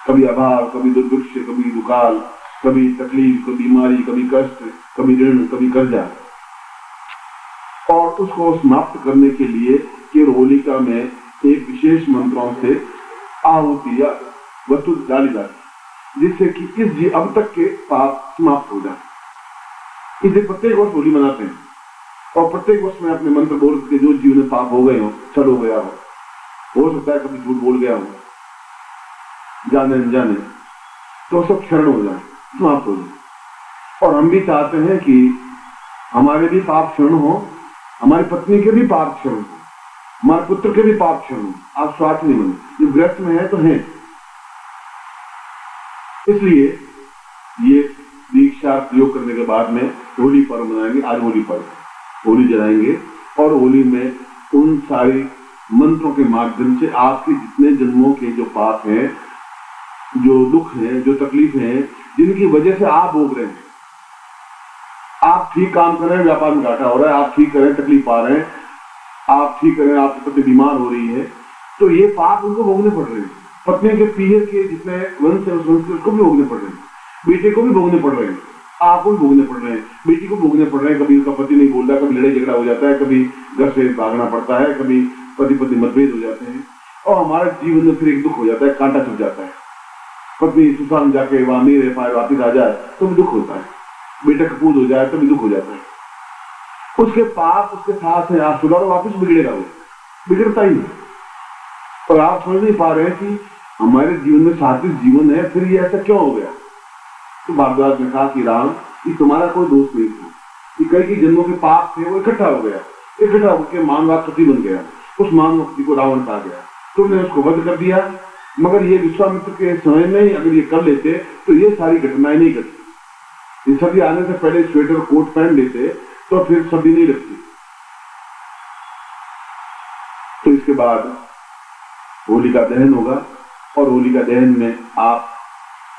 कभी अभाव, कभी दुर्भिक्ष, कभी दुकाल, कभी तकलीफ, कभी बीमारी, कभी कष्ट, कभी ऋण, कभी कर्जा। और उसको समाप्त करने के लिए केवल होलिका में एक विशेष मंत्रों से आहुति या वस्तु डाली जाती, जिससे कि इस अब तक के पाप समाप्त हो जाए। इसे प्रत्येक वर्ष होली मनाते हैं और प्रत्येक वर्ष में अपने मंत्र बोल के जो जीवन में पाप हो गए हो, छल हो गया हो सकता है कभी झूठ बोल गया हो, जाने अनजाने, तो सब क्षरण हो जाए, समाप्त हो जाए। और हम भी चाहते हैं कि हमारे भी पाप क्षरण हो, हमारी पत्नी के भी पाप क्षरण हो, हमारे पुत्र के भी पाप क्षरण हो। आप स्वार्थ नहीं बने, जो ग्रस्त में है तो है। इसलिए ये दीक्षा प्रयोग करने के बाद में होली पर्व मनाएंगे। आज होली पर्व, होली जलाएंगे और होली में उन सारी मंत्रों के माध्यम से आपके जितने जन्मों के जो पाप हैं, जो दुख हैं, जो तकलीफें हैं, जिनकी वजह से आप भोग रहे हैं, आप ठीक काम कर रहे हैं, व्यापार में घाटा हो रहा है, आप ठीक करें, तकलीफ पा रहे हैं, आप ठीक करें, आपकी पत्नी बीमार हो रही है, तो ये पाप उनको भोगने पड़ रहे हैं। पत्नी के पीहर के जितने वंश है उस वंश के उसको भी भोगने पड़ रहे हैं, बेटे को भी भोगने पड़ रहे हैं, आपको भी भोगने पड़ रहे हैं, बेटी को भोगने पड़ रहे हैं। कभी उसका पति नहीं बोल रहा, कभी लड़ाई झगड़ा हो जाता है, कभी घर से भागना पड़ता है, कभी पति पत्नी मतभेद हो जाते हैं, और हमारे जीवन में फिर एक दुख हो जाता है, कांटा चुभ जाता है। पत्नी ससुराल में जाके वहां नहीं रह पाए, वापिस आ जाए तो भी दुख होता है, बेटा कपूत हो जाए तो भी दुख हो जाता है। उसके पाप उसके साथ है, आप सुधारो वापिस बिगड़ेगा, वो बिगड़ता ही नहीं। और आप समझ नहीं पा रहे हैं कि हमारे जीवन में सात्विक जीवन है, फिर ये ऐसा क्यों हो गया। तो भारद्वाज ने कहा कि राम, ये तुम्हारा कोई दोष नहीं था, कि कई की जन्मों के पाप थे वो इकट्ठा हो गया, इकट्ठा होकर मानवाकृति बन गया, उस मानवाकृति को रावण कहा गया, तुमने उसको वध कर दिया। मगर ये विश्वामित्र के समय में ही अगर ये कर लेते तो ये सारी घटनाएं नहीं घटती। ये सर्दी आने से पहले स्वेटर कोट पहन लेते तो फिर सर्दी नहीं लगती। तो इसके बाद होली का दहन होगा, और होली का दहन में आप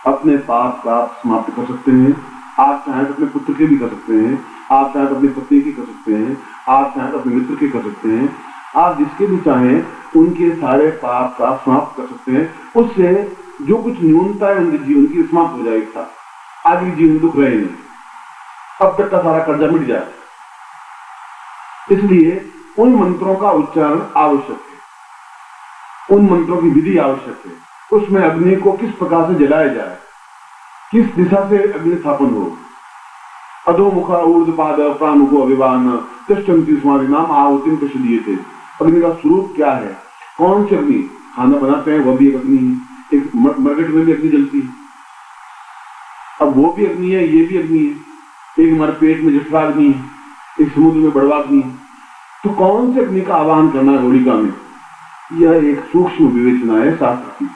अपने पाप का समाप्त कर सकते हैं। आप चाहें तो अपने पुत्र के भी कर सकते हैं, आप चाहें तो अपनी पत्नी की कर सकते हैं, आप चाहें तो अपने मित्र के कर सकते हैं, आप जिसके भी चाहें उनके सारे पाप का समाप्त कर सकते हैं। उससे जो कुछ न्यूनता है उनके जीवन की समाप्त हो जाएगी, आगे जीवन दुख रहे नहीं, अब तक का सारा कर्जा मिट जाए। इसलिए उन मंत्रों का उच्चारण आवश्यक है, उन मंत्रों की विधि आवश्यक है। उसमें अग्नि को किस प्रकार से जलाया जाए, किस दिशा से अग्नि स्थापन हो। अधोमुखा ऊर्ध्वपाद प्राणुको अभिवान तिष्ठन्ति स्मारि नाम आहुतिम प्रशदीयते। अग्नि का स्वरूप क्या है, कौन सी अग्नि, खाना बनाते हैं वह भी एक अग्नि है, एक मरघट में भी अग्नि जलती है, अब वो भी अग्नि है, ये भी अग्नि है। एक हमारे पेट में जठरा अग्नि है, एक समुद्र में बड़वा अग्नि है। तो कौन से अग्नि का आवाहन करना है होलिका में, यह एक सूक्ष्म विवेचना है शास्त्र की।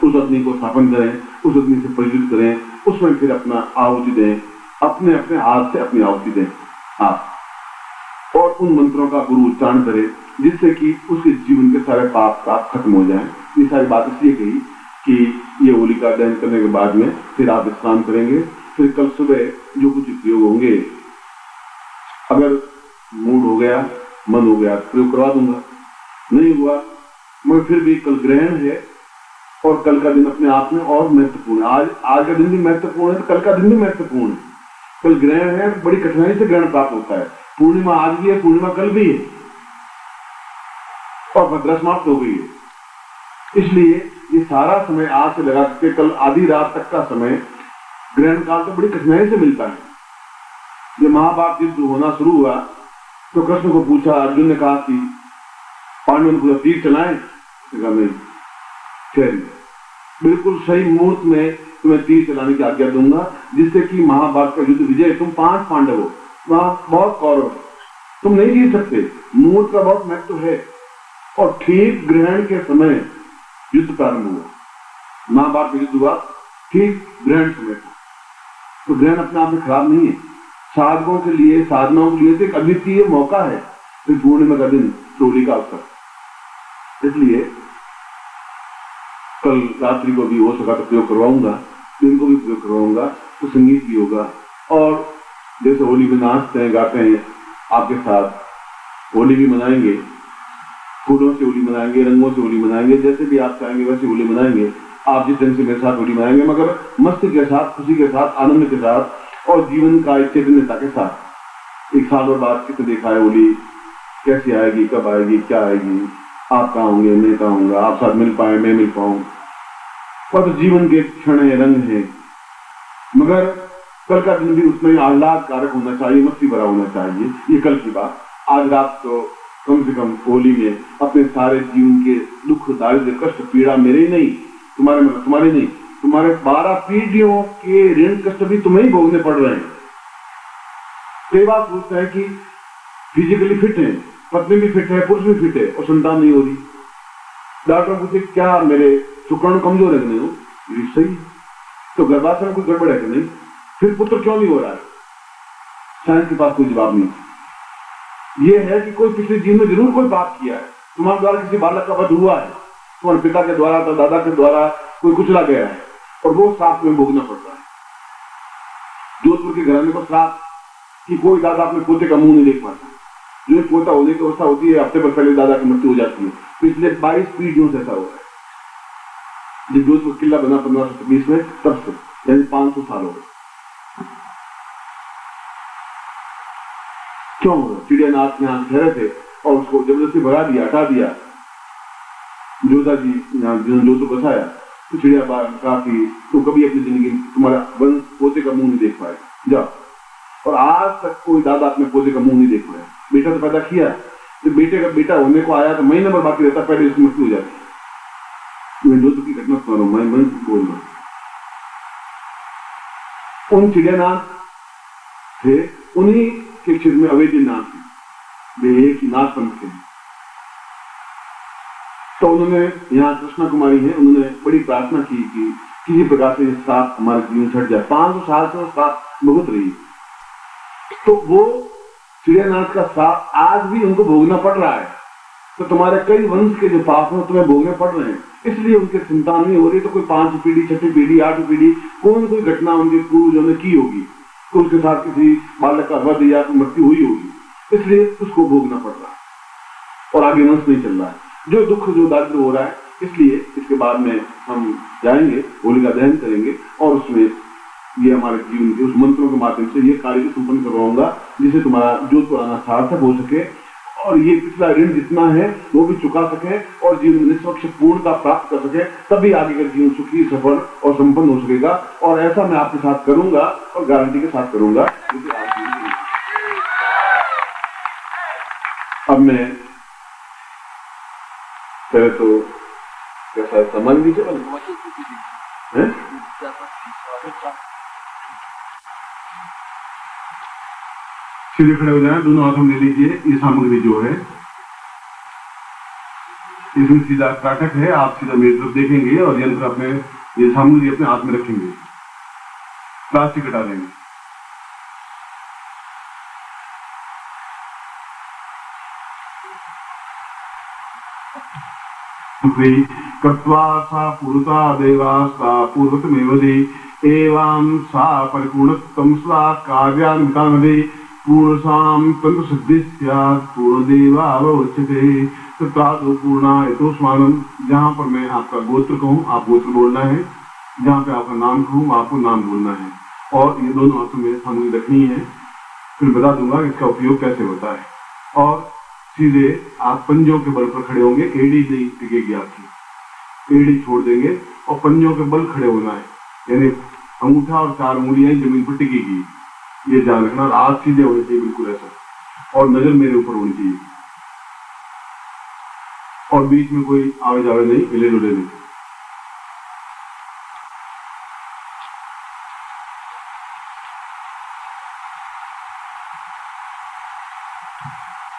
उस अग्नि को स्थापन करें, उस अग्नि से परिचित करें, उसमें फिर अपना आहुति दें, अपने अपने हाथ से अपनी आहुति दें आप, और उन मंत्रों का गुरु उच्चारण करे, जिससे कि उसके जीवन के सारे पाप खत्म हो जाएं। ये सारी बात इसलिए कही कि ये होलिका दहन करने के बाद में फिर आप स्नान करेंगे, फिर कल सुबह जो कुछ प्रयोग होंगे, अगर मूड हो गया, मन हो गया, प्रयोग करवा दूंगा, नहीं हुआ मगर फिर भी कल ग्रहण है, और कल का दिन अपने आप में और महत्वपूर्ण है। आज का दिन भी महत्वपूर्ण है, तो कल का दिन भी महत्वपूर्ण है। कल ग्रहण है, बड़ी कठिनाई से ग्रहण प्राप्त होता है। पूर्णिमा आज भी है, पूर्णिमा कल भी है, और भद्रा समाप्त हो गई है। इसलिए ये सारा समय आज से लगा के कल आधी रात तक का समय ग्रहण काल तो बड़ी कठिनाई से मिलता है। जब महाभारत युद्ध होना शुरू हुआ तो कृष्ण को पूछा, अर्जुन ने कहा कि पांडवों को तीर चलाएं, नहीं, फिर बिल्कुल सही मुहूर्त में तुम्हें तीर चलाने की आज्ञा दूंगा, जिससे कि महाभारत का युद्ध विजय। तुम 5 पांडव हो, वहां बहुत कौरव, तुम नहीं जीत सकते। मुहूर्त का बहुत महत्व है। और ठीक ग्रहण के समय युद्ध प्रारंभ हुआ, महाभारत का युद्ध हुआ ठीक ग्रहण समय था। तो ग्रहण अपने आप में खराब नहीं है, साधकों के लिए, साधनाओं के लिए एक अद्वितीय मौका है। फिर पूर्णिमा का दिन, होली का अवसर। इसलिए कल रात्रि को भी हो सका तो प्रयोग करवाऊंगा, दिन को भी प्रयोग करवाऊंगा, तो संगीत भी होगा। और जैसे होली में नाचते हैं, गाते हैं, आपके साथ होली भी मनाएंगे, फूलों से होली मनाएंगे, रंगों से होली मनाएंगे, जैसे भी आप चाहेंगे वैसे होली मनाएंगे। आप जिस ढंग से मेरे साथ होली मनाएंगे, मगर मस्ती के साथ, खुशी के साथ, आनंद के साथ, और जीवन का चैतन्यता के साथ। एक साल और बाद कितने देखा है होली कैसी आएगी, कब आएगी, क्या आएगी, आप कहाँ होंगे, मैं कहाँ होऊंगा, आप साथ मिल पाए, मैं मिल पाऊं। पर तो जीवन के क्षण है, रंग है। मगर कल का दिन भी उतना ही आह्लादकारक होना चाहिए, मस्ती भरा होना चाहिए। ये कल की बात। आज रात तो कम से कम होली में अपने सारे जीवन के दुख, दारिद्र्य, कष्ट, पीड़ा मेरे ही नहीं, तुम्हारे मतलब तुम्हारे नहीं, तुम्हारे 12 पीढ़ियों के ऋण कष्ट भी तुम्हें ही भोगने पड़ रहे हैं। कई बार पूछते हैं कि फिजिकली फिट है, पत्नी भी फिट है, पुरुष भी फिट है और संतान नहीं हो रही। डॉक्टर पूछे क्या मेरे शुक्राणु कमजोर है कि नहीं? ये सही, तो गर्भाशय में कुछ गड़बड़ है कि नहीं? फिर पुत्र क्यों नहीं हो रहा है? साइंस के पास कोई जवाब नहीं। ये है कि कोई पिछले जीवन में जरूर कोई पाप किया है, तुम्हारे द्वारा किसी बालक का वध हुआ है, तुम्हारे पिता के द्वारा, दादा के द्वारा कोई कुचला गया है और वो श्राप में भोगना पड़ रहा है। जोधपुर के घराने को श्राप कि कोई दादा अपने पोते का मुंह नहीं देख पाता। जो पोता होने की अवस्था होती है, हफ्ते भर पहले दादा की मृत्यु हो जाती है। पिछले 22 पीढ़ियों से ऐसा हो रहा है। जब जोधपुर किला बना 1520 में, तब से यानी 500 साल हो गए। क्यों? चिड़ियानाथ यहाँ ठहरे थे और उसको जबरदस्ती भगा दिया, हटा दिया। जोधा जी जोधपुर बसाया तो चिड़िया कहा कि तू कभी अपनी जिंदगी तुम्हारा वंश पोते का मुंह नहीं देख पाएगा, जाओ। और आज तक कोई दादा अपने पोते का मुंह नहीं देख पाया। बेटा तो पैदा किया, तो बेटे का बेटा होने को आया तो महीने भर बाकी रहता, पहले उसकी मृत्यु हो जाती। मैं जोधपुर की घटना सुना रहा हूं, मैं बोल रहा हूं। उन चिड़ियानाथ थे, उन्हीं के क्षेत्र में अवैध नाथ थे, वे एक नाथ पंथ के। तो उन्होंने यहाँ कृष्णा कुमारी है, उन्होंने बड़ी प्रार्थना की कि किसी प्रकार से श्राप हमारे जीवन छट जाए। 500 साल से वो श्राप भुगत रही। तो वो चिड़ियानाथ का श्राप आज भी उनको भोगना पड़ रहा है। तो तुम्हारे कई वंश के जो पाप हैं तुम्हें भोगने पड़ रहे हैं, इसलिए उनके संतान नहीं हो रही। तो कोई 5 पीढ़ी, 6 पीढ़ी, 8 पीढ़ी कोई घटना उनके पूर्वजों ने की होगी, तो उसके साथ किसी बालक का वध या मृत्यु हुई होगी, इसलिए उसको भोगना पड़ रहा है और आगे वंश नहीं चल रहा है। जो दुख, जो दारिद्र हो रहा है, इसलिए इसके बाद में हम जाएंगे, होलिका दहन करेंगे और उसमें ये हमारे जीवन के उस मंत्रों के माध्यम से ये कार्य को संपन्न करवाऊंगा, जिससे तुम्हारा जोधपुर आना सार्थक हो सके और ये पिछला ऋण जितना है वो भी चुका सके और जीवन में निष्पक्ष पूर्णता प्राप्त कर सके। तभी आगे का जीवन सुखी, सफल और संपन्न हो सकेगा। और ऐसा मैं आपके साथ करूंगा और गारंटी के साथ करूंगा। अब मैं पहले तो कैसा समझ लीजिए, सीधे खड़े हो जाए, दोनों हाथों में ले लीजिए। ये सामग्री जो है इसमें सीधा काटक है, आप सीधा मेरी तरफ देखेंगे और यंत्र अपने ये सामग्री अपने हाथ में रखेंगे, प्लास्टिक हटा देंगे। कृत्वा सा पूर्वता देवा सा पूर्वतमेवदि एवं सा परिपूर्णत्वं स्वा कार्यान्वितानदि पूर्णसां तंत्र सिद्धि स्यात् पूर्णदेवावोच्यते तत्रादो पूर्णा यतोस्मानं। जहाँ पर मैं आपका गोत्र कहूँ आप गोत्र बोलना है, जहाँ पे आपका नाम कहूँ आपको नाम बोलना है और ये दोनों हाथों में सामग्री रखनी है। फिर बता दूंगा इसका उपयोग कैसे होता है। और सीधे आप पंजों के बल पर खड़े होंगे, एड़ी नहीं टिकेगी आपकी, एड़ी छोड़ देंगे और पंजों के बल खड़े होना है, यानी अंगूठा और 4 उंगलियां जमीन पर टिकेगी, ये ध्यान रखना। हाथ सीधे होने चाहिए बिल्कुल ऐसा और नजर मेरे ऊपर होनी चाहिए और बीच में कोई आवे जावे नहीं, हिले डुले नहीं।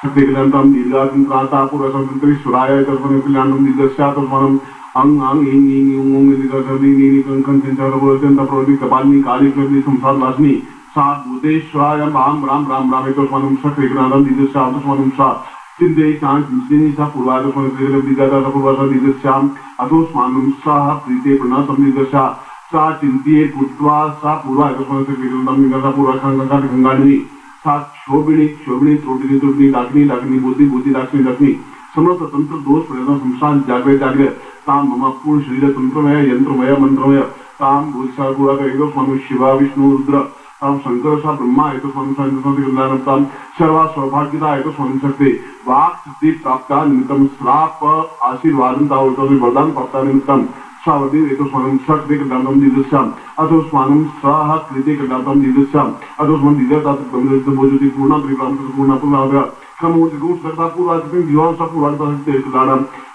कल्याणम दीर्घात्म कांता पूर्वसंतरि सुराय तस्मन कल्याणम दीर्घस्या तस्मनम अंग अंग इंग इंग उंग दीर्घसर्दी नीनि कंकन चंचल बोलचंद प्रोदि कपालनी काली प्रति संसार वासनी सात भूतेश्वराय राम राम राम राम तस्मनम सक्रियनादम दीर्घस्या तस्मनम सा चिंते शांत निश्चिनी सा पूर्वाय तस्मन त्रिगल दीर्घाता पूर्वासा दीर्घस्याम अतोस्मानम सा प्रीते प्रणतम दीर्घस्या सा चिंतिये पुत्वा सा पूर्वाय तस्मन त्रिगल दीर्घाता पूर्वासा गंगानी सात शोभिणी शोभिणी त्रोटिनी त्रोटिनी डाकिनी डाकिनी बुद्धि बुद्धि डाकिनी डाकिनी समस्त तंत्र दोष प्रेरणा संस्थान जागृत जागृत ताम मम पूर्ण शरीर तंत्रमय यंत्रमय मंत्रमय ताम भूषा पूरा करेगा स्वामी शिवा विष्णु रुद्र ताम शंकर सा ब्रह्मा एक स्वामी संतान ताम सर्वा सौभाग्यता एक स्वामी शक्ति वाक सिद्धि प्राप्त निमित्तम श्राप आशीर्वादं वरदान प्राप्त निमित्तम सावधि एक स्वामी शक्ति कल्याणम दीदस्याम अथो स्वामी स्वाहा कृते कल्याणम दीदस्याम अथो स्वामी दीदता भोजति पूर्ण त्रिकाम पूर्ण पूर्ण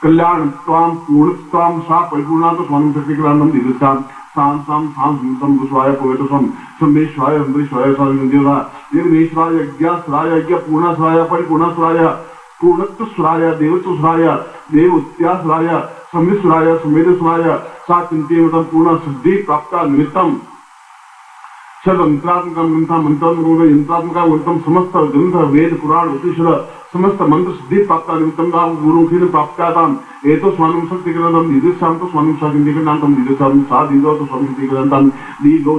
कल्याण त्वाम पूर्ण त्वाम सा परिपूर्णा तो स्वामी शक्ति कल्याणम दिव्यसाम साम साम साम सम गुस्वाय पवित्र सम संवेश्वाय अंतरिश्वाय स्वामी देवा देवनेश्वराय यज्ञास्राय यज्ञ पूर्णास्राय परिपूर्णास्राय पूर्णत्व सुराय देवत्व सुराय देव उत्यासराय संविस्राय संवेदस्राय सा चिंतिमतम पूर्ण सिद्धि प्राप्त निमित्तम सर्वंत्रात्मकम ग्रंथा मंत्र यंत्रात्मका ग्रंथम समस्त ग्रंथ वेद पुराण उपनिषद समस्त मंत्र सिद्धि प्राप्त निमित्तम राम गुरुमुखी प्राप्त्याताम एतो स्वामी शक्ति ग्रंथम दिदिशाम तो स्वामी शक्ति ग्रंथम दिदिशाम सा दिदो तो स्वामी शक्ति ग्रंथम दीगो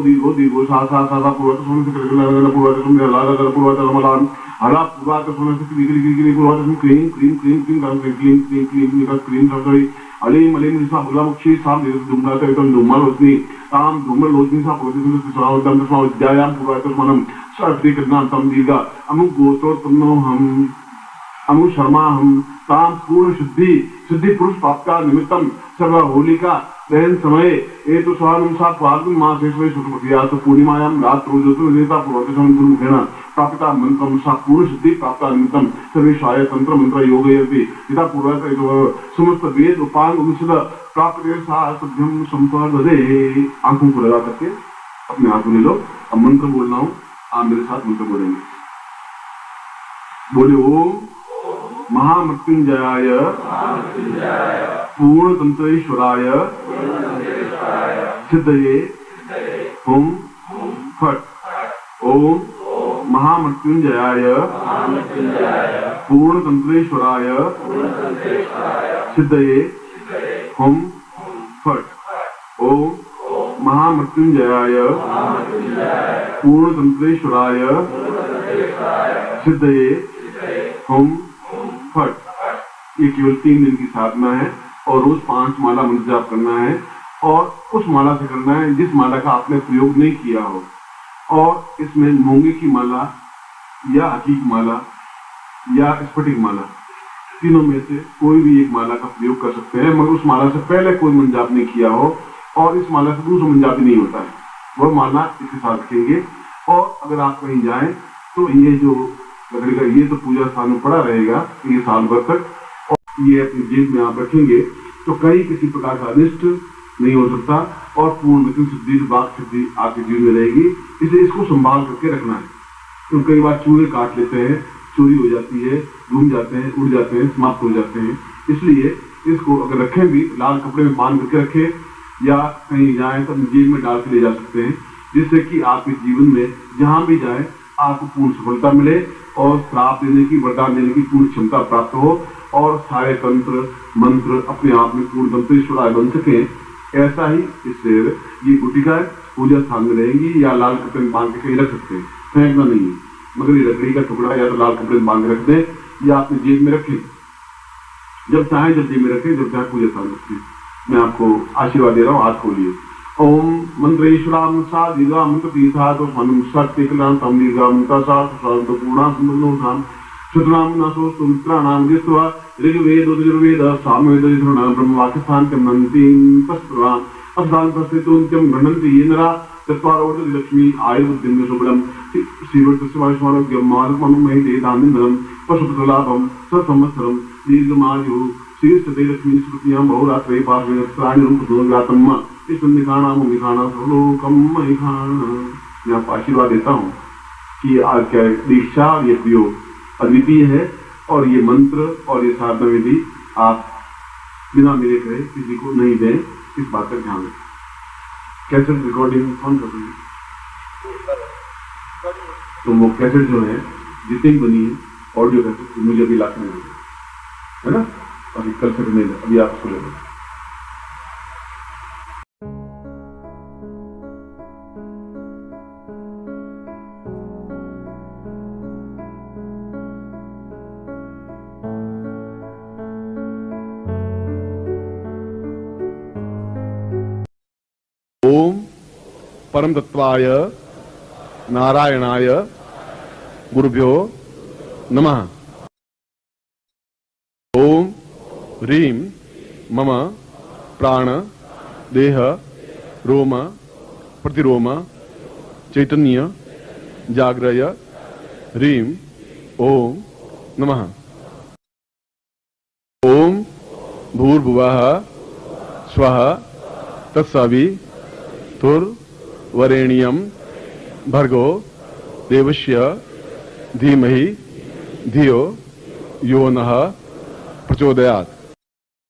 सा पूर्वत स्वामी शक्ति ग्रंथम पूर्वत स्वामी लाला पूर्वत रमलान हरा पूर्वत स्वामी शक्ति गिरी पूर्वत क्लीन क्लीन क्लीन क्लीन क्लीन क्लीन क्लीन निका क्लीन सॉरी अलीम अलीम निसा बुलामुखी साम दुमना तम दुमल होती ताम दुमल लोचनी सा पोजिशन से सरावतम तस्मा विद्यायाम पूर्वत स्वामी शक्ति ग्रंथम दीगा अमुक गोत्रो तन्नो हम अमु शर्मा हम ताम पूर्ण सिद्धि पुरुष प्राप्त निमित्तम सर्व होलिका दहन समय ये तो स्वामी सा फाल्गुन मास शुक्ल तो पूर्णिमायाम रात्रो ज्योतिर्वेदिता पूर्वत गुरुमुखेन प्राप्ता मंत्रम सा पूर्ण सिद्धि प्राप्त निमित्तम सर्वेशाय तंत्र मंत्र योग यदा पूर्वत समस्त वेद उपांग उपनिषद प्राप्त सा सभ्यम संपर्दे। आंखों को लगा करके अपने हाथ में लो। अब मंत्र बोलना हूं, आप मेरे साथ मंत्र बोलेंगे। बोले ओम महामृत्युंजयाय पूर्णतंत्रेश्वराय सिद्धये हुम फट। ओम महामृत्युंजयाय पूर्णतंत्रेश्वराय सिद्धये हुम फट। ओम महामृत्युंजयाय पूर्णतंत्रेश्वराय सिद्धये हुम फट। ये केवल 3 दिन की साधना है और रोज 5 माला मंत्र जाप करना है और उस माला से करना है जिस माला का आपने प्रयोग नहीं किया हो। और इसमें मूंगे की माला या हकीक माला या स्फटिक माला, तीनों में से कोई भी एक माला का प्रयोग कर सकते हैं, मगर उस माला से पहले कोई मंत्र जाप नहीं किया हो और इस माला से दूसरा मंत्र जाप नहीं होता है, वह माला इसके साथ रखेंगे। और अगर आप कहीं जाएं तो ये जो लकड़ी का ये तो पूजा स्थान में पड़ा रहेगा ये साल भर तक, और ये अपनी जेब में आप रखेंगे तो कहीं किसी प्रकार का अनिष्ट नहीं हो सकता और पूर्ण सिद्धि बात सिद्धि आपके जीवन में रहेगी। इसलिए इसको संभाल करके रखना है। तो कई बार चूहे काट लेते हैं, चोरी हो जाती है, घूम जाते हैं, उड़ जाते हैं, समाप्त हो जाते हैं। इसलिए इसको अगर रखें भी लाल कपड़े में बांध करके रखें या कहीं जाए तो जेब में डाल के ले जा सकते हैं, जिससे कि आपके जीवन में जहां भी जाए आपको पूर्ण सफलता मिले और श्राप देने की वरदान देने की पूर्ण क्षमता प्राप्त हो और सारे तंत्र मंत्र अपने आप में पूर्ण तंत्रेश्वराय बन सके। ऐसा ही इससे ये गुटिका पूजा स्थान में रहेंगी या लाल कपड़े में बांध के कहीं रख सकते हैं, फेंकना नहीं है, मगर ये लकड़ी का टुकड़ा या तो लाल कपड़े में बांध के रख दें या अपनी जेब में रखें, जब चाहे जब जेब में रखें, जब चाहे पूजा स्थान रखें। मैं आपको आशीर्वाद दे रहा हूँ, हाथ खोलिए। ओम मंत्रेश्वराम सा दीर्घा मंत्र तीर्था तो स्वामी शक्ति कल्याण तम दीर्घा मंत्र सा स्वामी पूर्णा सुंदर शतनाम नसो सुमित्राणाम जित्वा ऋग्वेद यजुर्वेद सामवेद यजुर्वेद ब्रह्मवाक्यस्थान के मंतीम तस्त्राम अस्थान प्रस्थितोन्त्यम गणन्ति ये नरा चत्वारोज लक्ष्मी आयुर्दिन्य शुभ्रम श्रीवर्तस्वाश्वरज्ञम मानमहि देदानंदनम पशुपतलाभम सत्संवत्सरम दीर्घमायु श्रीस्ते लक्ष्मी स्मृतियां बहुरात्रे पार्श्वे प्राणिरूप दोग्रातम्मा इस निखाणाम निखाणा सर्वलोकम महिखाणा। मैं आपको आशीर्वाद देता हूँ कि आज क्या दीक्षा और ये प्रयोग अद्वितीय है और ये मंत्र और ये साधना विधि आप बिना मेरे कहे किसी को नहीं दें, इस बात का ध्यान रखें। कैसेट रिकॉर्डिंग कौन कर रही है? तो वो कैसेट जो है जितनी बनी है ऑडियो कैसेट मुझे अभी लाख में है ना, अभी कल से नहीं, अभी आप सुन लेंगे। ओम परम तत्वाय नारायणाय गुरुभ्यो नमः। ओम ह्रीं मम प्राण देह रोम प्रतिरोम चैतन्य जाग्रय ह्रीं ओम नमः। ओम भूर्भुवः स्वः तत्सवितुर्वरेण्यं भर्गो देवस्य धीमहि धियो यो नः प्रचोदयात्।